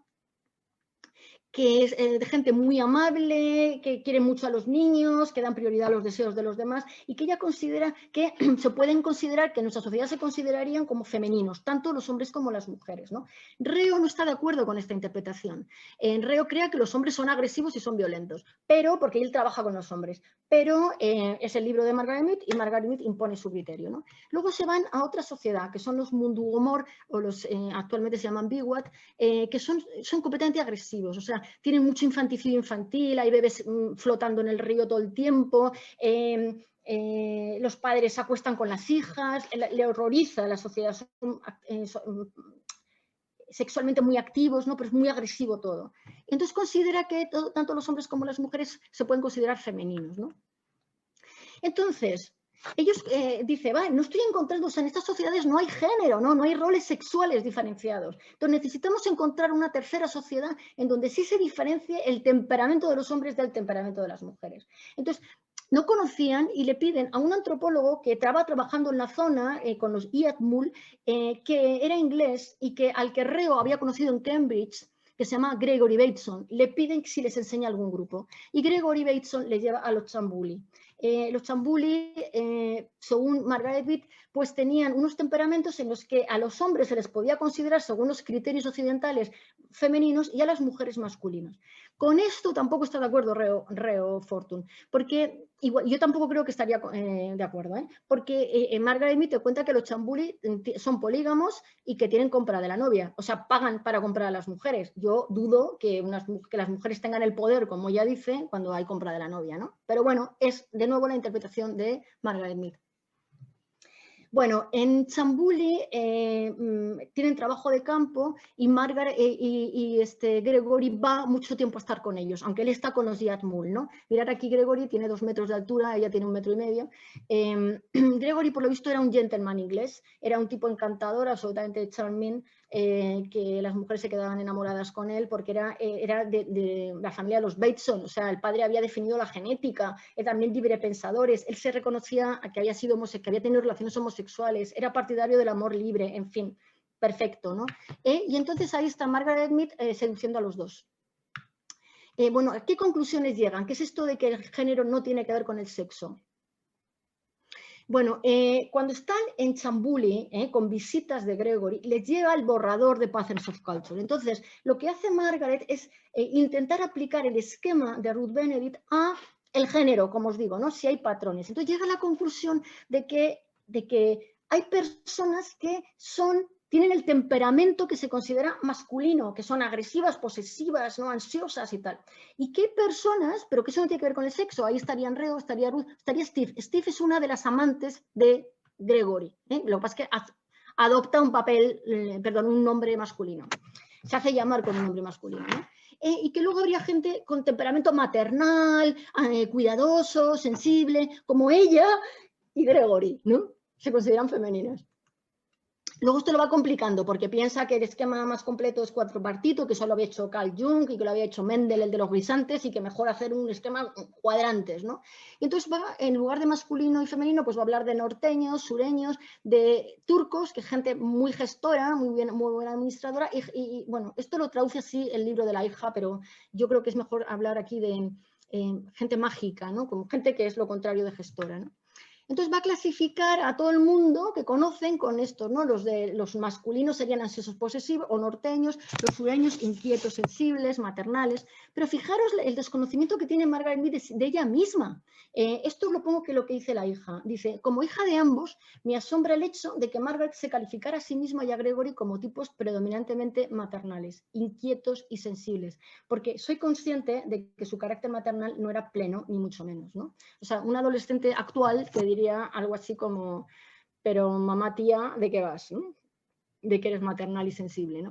que es de gente muy amable, que quiere mucho a los niños, que dan prioridad a los deseos de los demás y que ella considera que se pueden considerar, que en nuestra sociedad se considerarían como femeninos, tanto los hombres como las mujeres, ¿no? Reo no está de acuerdo con esta interpretación. Reo cree que los hombres son agresivos y son violentos, pero porque él trabaja con los hombres, pero es el libro de Margaret Mead y Margaret Mead impone su criterio, ¿no? Luego se van a otra sociedad, que son los Mundugomor, o los actualmente se llaman Biwat, que son completamente agresivos, o sea, tienen mucho infanticidio infantil, hay bebés flotando en el río todo el tiempo, los padres se acuestan con las hijas, le horroriza la sociedad, son sexualmente muy activos, ¿no? Pero es muy agresivo todo. Entonces considera que tanto los hombres como las mujeres se pueden considerar femeninos, ¿no? Entonces, ellos dicen, no estoy encontrando, o sea, en estas sociedades no hay género, no hay roles sexuales diferenciados. Entonces necesitamos encontrar una tercera sociedad en donde sí se diferencie el temperamento de los hombres del temperamento de las mujeres. Entonces, no conocían y le piden a un antropólogo que estaba trabajando en la zona con los IATMUL, que era inglés y que al que Reo había conocido en Cambridge, que se llama Gregory Bateson, le piden si les enseña algún grupo. Y Gregory Bateson les lleva a los Chambuli. Los Chambuli, según Margaret Mead, pues tenían unos temperamentos en los que a los hombres se les podía considerar, según los criterios occidentales, femeninos y a las mujeres masculinos. Con esto tampoco está de acuerdo Reo Fortune, porque igual, yo tampoco creo que estaría de acuerdo, porque Margaret Mead te cuenta que los Chambuli son polígamos y que tienen compra de la novia, o sea, pagan para comprar a las mujeres. Yo dudo que las mujeres tengan el poder, como ella dice, cuando hay compra de la novia, ¿no? Pero bueno, es de nuevo la interpretación de Margaret Mead. Bueno, en Chambuli tienen trabajo de campo y Margaret Gregory va mucho tiempo a estar con ellos, aunque él está con los IATMUL, ¿no? Mirad aquí, Gregory tiene 2 metros de altura, ella tiene 1,5 metros. Gregory, por lo visto, era un gentleman inglés, era un tipo encantador, absolutamente charming, que las mujeres se quedaban enamoradas con él porque era de la familia de los Bateson, o sea, el padre había definido la genética, también librepensadores, él se reconocía que había sido que había tenido relaciones homosexuales, era partidario del amor libre, en fin, perfecto, ¿no? Y entonces ahí está Margaret Mead seduciendo a los dos. Bueno, ¿a qué conclusiones llegan? ¿Qué es esto de que el género no tiene que ver con el sexo? Bueno, cuando están en Chambuli, con visitas de Gregory, les llega el borrador de Patterns of Culture. Entonces, lo que hace Margaret es intentar aplicar el esquema de Ruth Benedict a el género, como os digo, ¿no? Si hay patrones. Entonces llega a la conclusión de que hay personas que tienen el temperamento que se considera masculino, que son agresivas, posesivas, ¿no? Ansiosas y tal. Y que hay personas, pero que eso no tiene que ver con el sexo, ahí estarían Reo, estaría Ruth, estaría Steve. Steve es una de las amantes de Gregory. Lo que pasa es que adopta un papel, un nombre masculino. Se hace llamar con un nombre masculino, ¿no? Y que luego habría gente con temperamento maternal, cuidadoso, sensible, como ella y Gregory, ¿no? Se consideran femeninas. Luego esto lo va complicando porque piensa que el esquema más completo es cuatropartito, que eso lo había hecho Carl Jung y que lo había hecho Mendel, el de los guisantes, y que mejor hacer un esquema cuadrantes, ¿no? Y entonces va, en lugar de masculino y femenino, pues va a hablar de norteños, sureños, de turcos, que es gente muy gestora, muy buena administradora, y bueno, esto lo traduce así el libro de la hija, pero yo creo que es mejor hablar aquí de gente mágica, ¿no? Como gente que es lo contrario de gestora, ¿no? Entonces va a clasificar a todo el mundo que conocen con esto, ¿no? Los masculinos serían ansiosos posesivos o norteños, los sureños inquietos, sensibles, maternales. Pero fijaros el desconocimiento que tiene Margaret Mead de ella misma. Esto lo pongo que lo que dice la hija. Dice, como hija de ambos, me asombra el hecho de que Margaret se calificara a sí misma y a Gregory como tipos predominantemente maternales, inquietos y sensibles, porque soy consciente de que su carácter maternal no era pleno, ni mucho menos, ¿no? O sea, un adolescente actual que diría algo así como, pero mamá, tía, ¿de qué vas? ¿No? De que eres maternal y sensible, ¿no?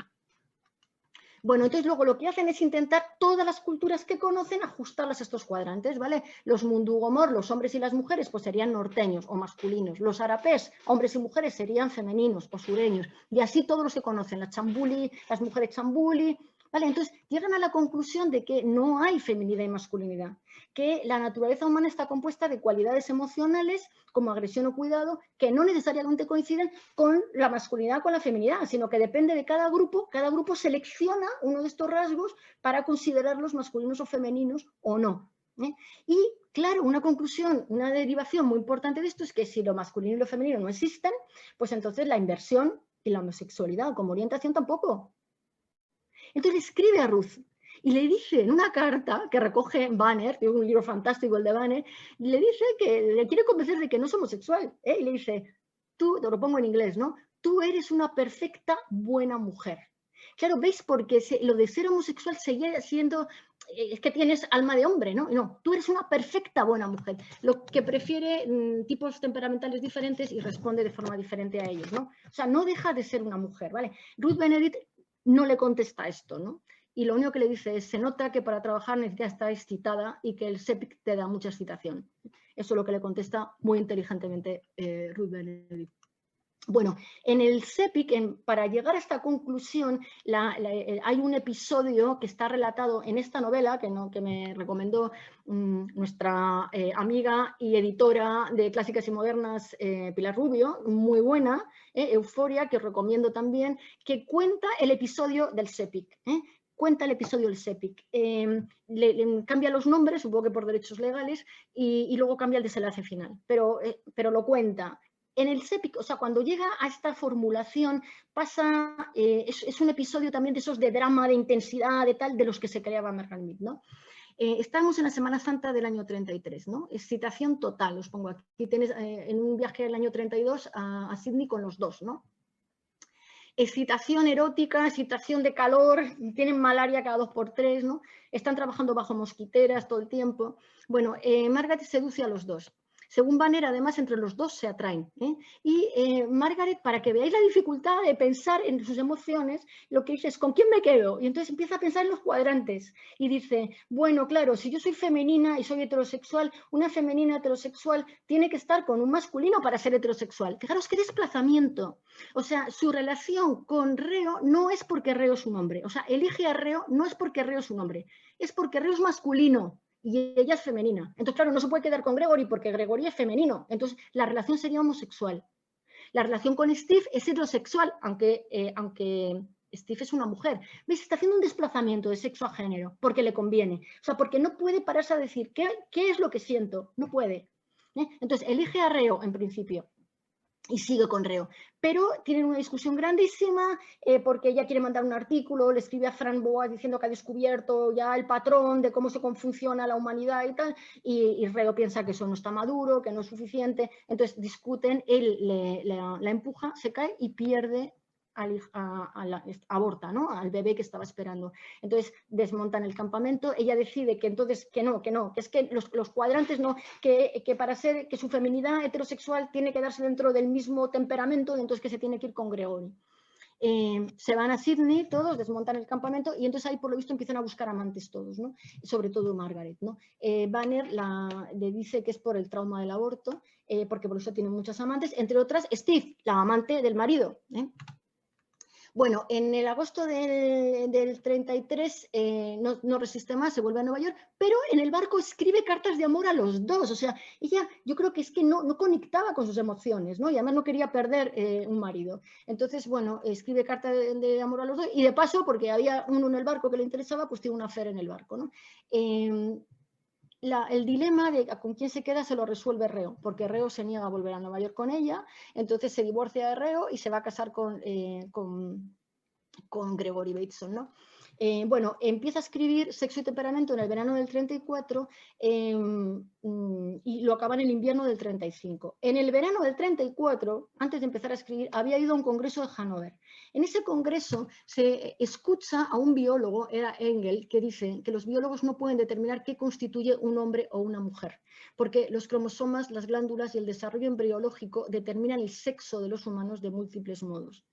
Bueno, entonces luego lo que hacen es intentar todas las culturas que conocen ajustarlas a estos cuadrantes, ¿vale? Los mundugomor, los hombres y las mujeres, pues serían norteños o masculinos. Los arapés, hombres y mujeres, serían femeninos o sureños. Y así todos los que conocen, la chambuli, las mujeres chambuli, ¿vale? Entonces llegan a la conclusión de que no hay feminidad y masculinidad, que la naturaleza humana está compuesta de cualidades emocionales como agresión o cuidado que no necesariamente coinciden con la masculinidad o con la feminidad, sino que depende de cada grupo selecciona uno de estos rasgos para considerarlos masculinos o femeninos o no. Y claro, una conclusión, una derivación muy importante de esto es que si lo masculino y lo femenino no existen, pues entonces la inversión y la homosexualidad como orientación tampoco. Entonces escribe a Ruth y le dice en una carta que recoge Banner, que es un libro fantástico el de Banner, le dice que le quiere convencer de que no es homosexual. Y le dice, tú, te lo pongo en inglés, ¿no? Tú eres una perfecta buena mujer. Claro, ¿veis? Porque lo de ser homosexual seguía siendo, es que tienes alma de hombre, ¿no? No, tú eres una perfecta buena mujer, lo que prefiere tipos temperamentales diferentes y responde de forma diferente a ellos, ¿no? O sea, no deja de ser una mujer, ¿vale? Ruth Benedict no le contesta esto, ¿no? Y lo único que le dice es, se nota que para trabajar necesitas estar excitada y que el SEPIC te da mucha excitación. Eso es lo que le contesta muy inteligentemente Ruth Benedict. Bueno, en el SEPIC, para llegar a esta conclusión, hay un episodio que está relatado en esta novela que me recomendó nuestra amiga y editora de Clásicas y Modernas, Pilar Rubio, muy buena, Euforia, que os recomiendo también, que cuenta el episodio del SEPIC. Cuenta el episodio del SEPIC. Le cambia los nombres, supongo que por derechos legales, y luego cambia el desenlace final, pero lo cuenta. En el SEPIC, o sea, cuando llega a esta formulación, pasa, es un episodio también de esos de drama, de intensidad, de tal, de los que se creaba Margaret Mead, ¿no? Estamos en la Semana Santa del año 33, ¿no? Excitación total, os pongo aquí, tenéis en un viaje del año 32 a Sydney con los dos, ¿no? Excitación erótica, excitación de calor, tienen malaria cada 2 por 3, ¿no? Están trabajando bajo mosquiteras todo el tiempo. Bueno, Margaret seduce a los dos. Según Banner, además, entre los dos se atraen. Y Margaret, para que veáis la dificultad de pensar en sus emociones, lo que dice es, ¿con quién me quedo? Y entonces empieza a pensar en los cuadrantes. Y dice, bueno, claro, si yo soy femenina y soy heterosexual, una femenina heterosexual tiene que estar con un masculino para ser heterosexual. Fijaros qué desplazamiento. O sea, su relación con Reo no es porque Reo es un hombre. O sea, elige a Reo no es porque Reo es un hombre, es porque Reo es masculino y ella es femenina. Entonces, claro, no se puede quedar con Gregory porque Gregory es femenino. Entonces, la relación sería homosexual. La relación con Steve es heterosexual, aunque Steve es una mujer. ¿Veis? Está haciendo un desplazamiento de sexo a género porque le conviene. O sea, porque no puede pararse a decir qué es lo que siento. No puede. Entonces, elige a Reo en principio. Y sigue con Reo. Pero tienen una discusión grandísima porque ella quiere mandar un artículo, le escribe a Fran Boas diciendo que ha descubierto ya el patrón de cómo se funciona la humanidad y tal, y Reo piensa que eso no está maduro, que no es suficiente, entonces discuten, él la empuja, se cae y pierde aborta, ¿no? Al bebé que estaba esperando. Entonces desmontan el campamento, ella decide que entonces que es que los cuadrantes no, que para ser, que su feminidad heterosexual tiene que darse dentro del mismo temperamento, entonces que se tiene que ir con Gregory. Se van a Sydney todos, desmontan el campamento y entonces ahí por lo visto empiezan a buscar amantes todos, ¿no? Sobre todo Margaret, ¿no? Banner le dice que es por el trauma del aborto, porque por eso tiene muchas amantes, entre otras Steve, la amante del marido, Bueno, en el agosto del 33 no resiste más, se vuelve a Nueva York, pero en el barco escribe cartas de amor a los dos. O sea, ella yo creo que es que no conectaba con sus emociones, ¿no? Y además no quería perder un marido. Entonces, bueno, escribe cartas de amor a los dos y de paso, porque había uno en el barco que le interesaba, pues tiene una affair en el barco, ¿no? El dilema de con quién se queda se lo resuelve Reo, porque Reo se niega a volver a Nueva York con ella, entonces se divorcia de Reo y se va a casar con Gregory Bateson, ¿no? Bueno, empieza a escribir Sexo y Temperamento en el verano del 34 y lo acaba en el invierno del 35. En el verano del 34, antes de empezar a escribir, había ido a un congreso de Hannover. En ese congreso se escucha a un biólogo, era Engel, que dice que los biólogos no pueden determinar qué constituye un hombre o una mujer, porque los cromosomas, las glándulas y el desarrollo embriológico determinan el sexo de los humanos de múltiples modos.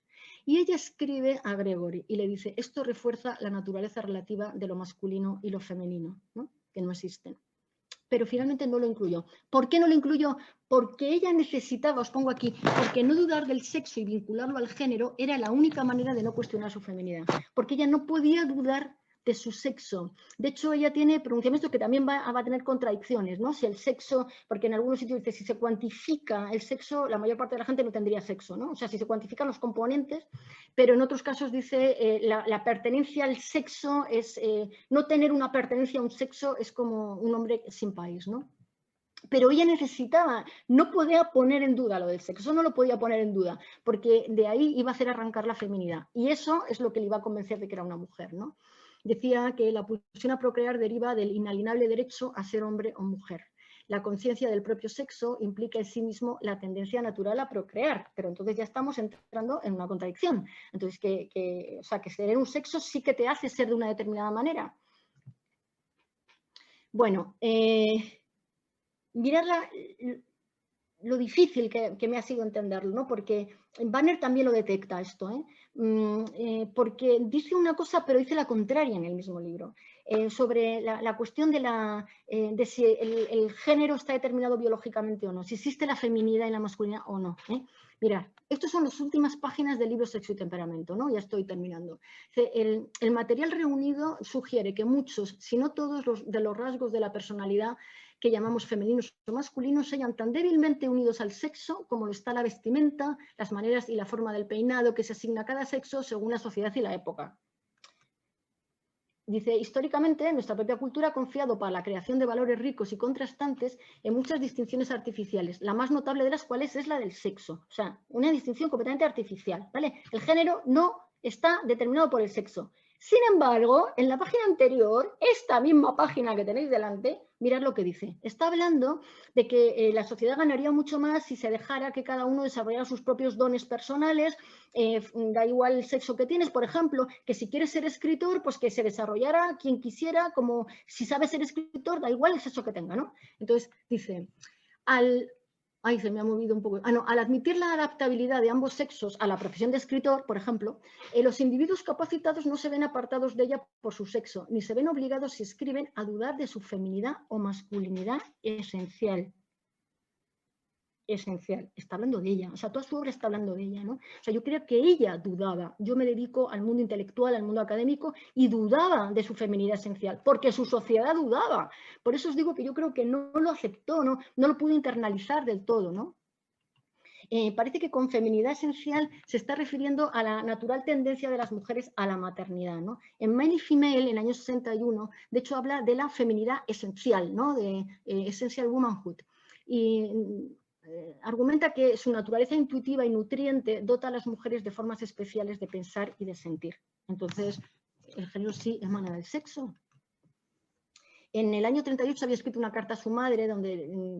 Y ella escribe a Gregory y le dice, esto refuerza la naturaleza relativa de lo masculino y lo femenino, ¿no? Que no existen. Pero finalmente no lo incluyó. ¿Por qué no lo incluyó? Porque ella necesitaba, os pongo aquí, porque no dudar del sexo y vincularlo al género era la única manera de no cuestionar su feminidad. Porque ella no podía dudar de su sexo. De hecho, ella tiene pronunciamientos que también va a tener contradicciones, ¿no? Si el sexo, porque en algunos sitios dice, si se cuantifica el sexo, la mayor parte de la gente no tendría sexo, ¿no? O sea, si se cuantifican los componentes, pero en otros casos dice, la pertenencia al sexo es, no tener una pertenencia a un sexo es como un hombre sin país, ¿no? Pero ella necesitaba, no podía poner en duda lo del sexo, no lo podía poner en duda, porque de ahí iba a hacer arrancar la feminidad. Y eso es lo que le iba a convencer de que era una mujer, ¿no? Decía que la pulsión a procrear deriva del inalienable derecho a ser hombre o mujer. la conciencia del propio sexo implica en sí mismo la tendencia natural a procrear, pero entonces ya estamos entrando en una contradicción. Entonces, o sea, que ser un sexo sí que te hace ser de una determinada manera. Bueno, mirad lo difícil que me ha sido entenderlo, ¿no? Porque Banner también lo detecta esto, porque dice una cosa pero dice la contraria en el mismo libro, sobre la cuestión de si el género está determinado biológicamente o no, si existe la feminidad y la masculinidad o no. Mirad, estas son las últimas páginas del libro Sexo y Temperamento, ¿no? Ya estoy terminando. El material reunido sugiere que muchos, si no todos, de los rasgos de la personalidad que llamamos femeninos o masculinos, se hallan tan débilmente unidos al sexo como lo está la vestimenta, las maneras y la forma del peinado que se asigna a cada sexo según la sociedad y la época. Dice, históricamente, nuestra propia cultura ha confiado para la creación de valores ricos y contrastantes en muchas distinciones artificiales, la más notable de las cuales es la del sexo. O sea, una distinción completamente artificial, ¿vale? El género no está determinado por el sexo. Sin embargo, en la página anterior, esta misma página que tenéis delante, mirad lo que dice. Está hablando de que la sociedad ganaría mucho más si se dejara que cada uno desarrollara sus propios dones personales, da igual el sexo que tienes, por ejemplo, que si quieres ser escritor, pues que se desarrollara quien quisiera, como si sabes ser escritor, da igual el sexo que tenga, ¿no? Entonces, dice, Ay, se me ha movido un poco. No, al admitir la adaptabilidad de ambos sexos a la profesión de escritor, por ejemplo, los individuos capacitados no se ven apartados de ella por su sexo, ni se ven obligados, si escriben, a dudar de su feminidad o masculinidad esencial. Esencial, está hablando de ella, o sea, toda su obra está hablando de ella, ¿no? O sea, yo creo que ella dudaba, yo me dedico al mundo intelectual, al mundo académico, y dudaba de su feminidad esencial, porque su sociedad dudaba. Por eso os digo que yo creo que no lo aceptó, no lo pudo internalizar del todo, ¿no? Parece que con feminidad esencial se está refiriendo a la natural tendencia de las mujeres a la maternidad, ¿no? En Many Female, en el año 61, de hecho habla de la feminidad esencial, ¿no? De Essential Womanhood. Y argumenta que su naturaleza intuitiva y nutriente dota a las mujeres de formas especiales de pensar y de sentir. Entonces, el género sí emana del sexo. En el año 38 había escrito una carta a su madre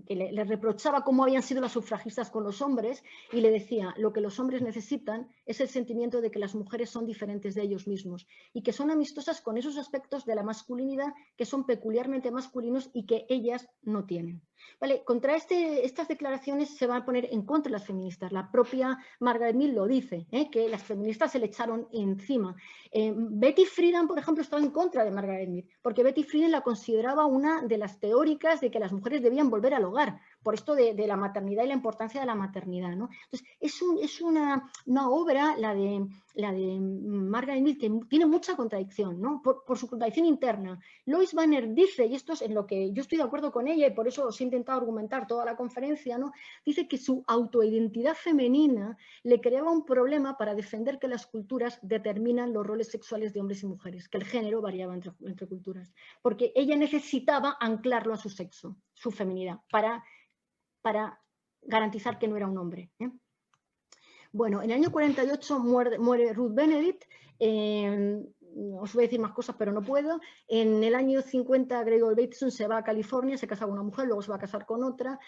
que le reprochaba cómo habían sido las sufragistas con los hombres y le decía, lo que los hombres necesitan es el sentimiento de que las mujeres son diferentes de ellos mismos y que son amistosas con esos aspectos de la masculinidad que son peculiarmente masculinos y que ellas no tienen. Vale, contra estas declaraciones se van a poner en contra las feministas. La propia Margaret Mead lo dice, que las feministas se le echaron encima. Betty Friedan, por ejemplo, estaba en contra de Margaret Mead, porque Betty Friedan la consideraba una de las teóricas de que las mujeres debían volver al hogar, por esto de la maternidad y la importancia de la maternidad, ¿no? Entonces, es una obra, la de Margaret Mead, que tiene mucha contradicción, ¿no? Por su contradicción interna. Lois Banner dice, y esto es en lo que yo estoy de acuerdo con ella y por eso os he intentado argumentar toda la conferencia, ¿no? Dice que su autoidentidad femenina le creaba un problema para defender que las culturas determinan los roles sexuales de hombres y mujeres, que el género variaba entre culturas, porque ella necesitaba anclarlo a su sexo, su feminidad, para garantizar que no era un hombre. Bueno, en el año 48 muere Ruth Benedict. Os voy a decir más cosas, pero no puedo. En el año 50 Gregor Bateson se va a California, se casa con una mujer, luego se va a casar con otra,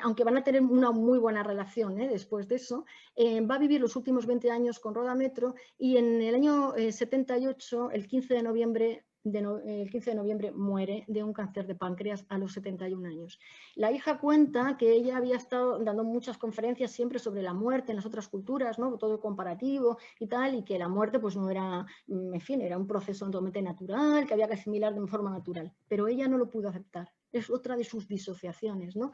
aunque van a tener una muy buena relación después de eso. Va a vivir los últimos 20 años con Rhoda Metro y en el año 78, el 15 de noviembre, muere de un cáncer de páncreas a los 71 años. La hija cuenta que ella había estado dando muchas conferencias siempre sobre la muerte en las otras culturas, ¿no? Todo comparativo y tal, y que la muerte pues no era, en fin, era un proceso totalmente natural, que había que asimilar de forma natural, pero ella no lo pudo aceptar. Es otra de sus disociaciones, ¿no?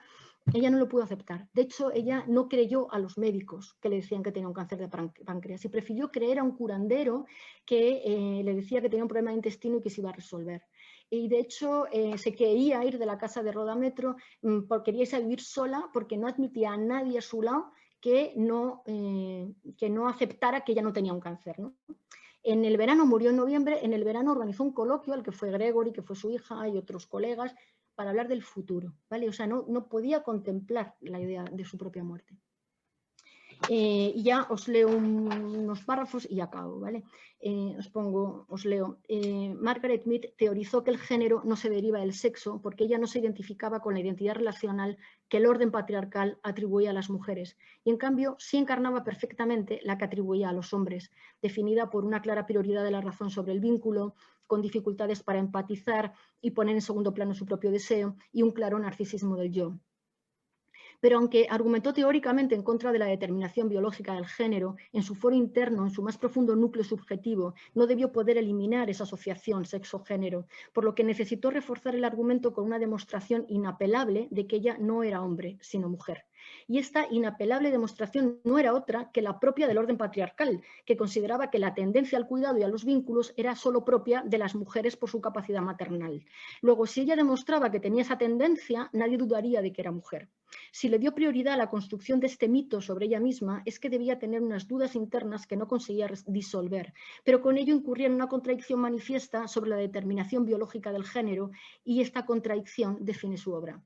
Ella no lo pudo aceptar. De hecho, ella no creyó a los médicos que le decían que tenía un cáncer de páncreas y prefirió creer a un curandero que le decía que tenía un problema de intestino y que se iba a resolver. Y de hecho se quería ir de la casa de Rhoda Metro porque quería irse a vivir sola porque no admitía a nadie a su lado que no aceptara que ella no tenía un cáncer, ¿no? En el verano, murió en noviembre, en el verano organizó un coloquio al que fue Gregory, que fue su hija y otros colegas, para hablar del futuro, ¿vale? O sea, no podía contemplar la idea de su propia muerte. Y ya os leo unos párrafos y acabo, ¿vale? Os leo. Margaret Mead teorizó que el género no se deriva del sexo porque ella no se identificaba con la identidad relacional que el orden patriarcal atribuía a las mujeres y en cambio sí encarnaba perfectamente la que atribuía a los hombres, definida por una clara prioridad de la razón sobre el vínculo, con dificultades para empatizar y poner en segundo plano su propio deseo y un claro narcisismo del yo. Pero aunque argumentó teóricamente en contra de la determinación biológica del género, en su foro interno, en su más profundo núcleo subjetivo, no debió poder eliminar esa asociación sexo-género, por lo que necesitó reforzar el argumento con una demostración inapelable de que ella no era hombre, sino mujer. Y esta inapelable demostración no era otra que la propia del orden patriarcal, que consideraba que la tendencia al cuidado y a los vínculos era solo propia de las mujeres por su capacidad maternal. Luego, si ella demostraba que tenía esa tendencia, nadie dudaría de que era mujer. Si le dio prioridad a la construcción de este mito sobre ella misma, es que debía tener unas dudas internas que no conseguía disolver, pero con ello incurría en una contradicción manifiesta sobre la determinación biológica del género y esta contradicción define su obra.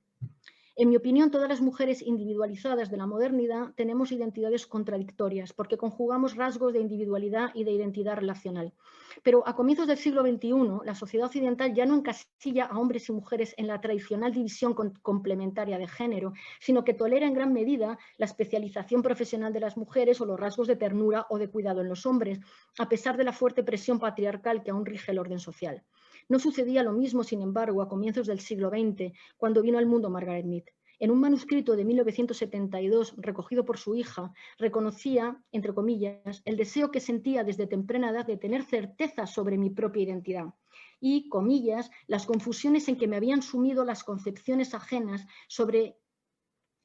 En mi opinión, todas las mujeres individualizadas de la modernidad tenemos identidades contradictorias porque conjugamos rasgos de individualidad y de identidad relacional. Pero a comienzos del siglo XXI, la sociedad occidental ya no encasilla a hombres y mujeres en la tradicional división complementaria de género, sino que tolera en gran medida la especialización profesional de las mujeres o los rasgos de ternura o de cuidado en los hombres, a pesar de la fuerte presión patriarcal que aún rige el orden social. No sucedía lo mismo, sin embargo, a comienzos del siglo XX, cuando vino al mundo Margaret Mead. En un manuscrito de 1972, recogido por su hija, reconocía, entre comillas, el deseo que sentía desde temprana edad de tener certeza sobre mi propia identidad y, comillas, las confusiones en que me habían sumido las concepciones ajenas sobre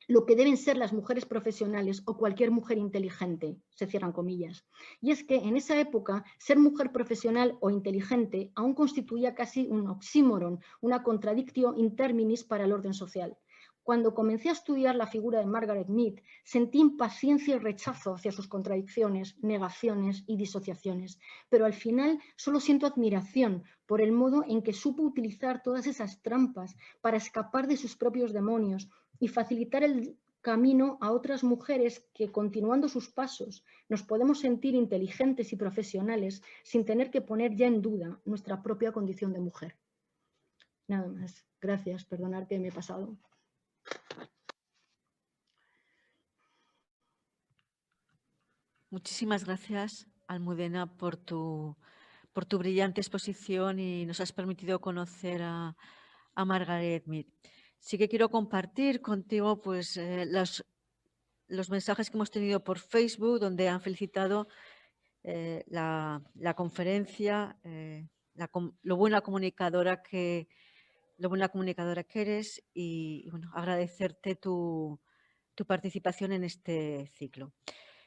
lo que deben ser las mujeres profesionales o cualquier mujer inteligente, se cierran comillas. Y es que en esa época ser mujer profesional o inteligente aún constituía casi un oxímoron, una contradictio in terminis para el orden social. Cuando comencé a estudiar la figura de Margaret Mead, sentí impaciencia y rechazo hacia sus contradicciones, negaciones y disociaciones, pero al final solo siento admiración por el modo en que supo utilizar todas esas trampas para escapar de sus propios demonios y facilitar el camino a otras mujeres que, continuando sus pasos, nos podemos sentir inteligentes y profesionales sin tener que poner ya en duda nuestra propia condición de mujer. Nada más. Gracias. Perdonad que me he pasado. Muchísimas gracias, Almudena, por tu brillante exposición y nos has permitido conocer a Margaret Mead. Sí que quiero compartir contigo pues, los mensajes que hemos tenido por Facebook, donde han felicitado la conferencia, lo buena comunicadora que eres y bueno, agradecerte tu participación en este ciclo.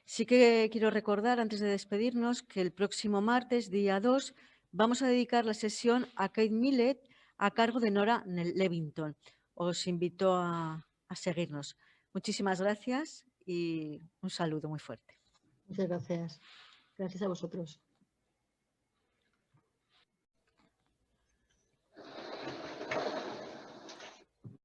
Sí que quiero recordar, antes de despedirnos, que el próximo martes, día 2, vamos a dedicar la sesión a Kate Millett a cargo de Nora Levington. Os invito a seguirnos. Muchísimas gracias y un saludo muy fuerte. Muchas gracias. Gracias a vosotros.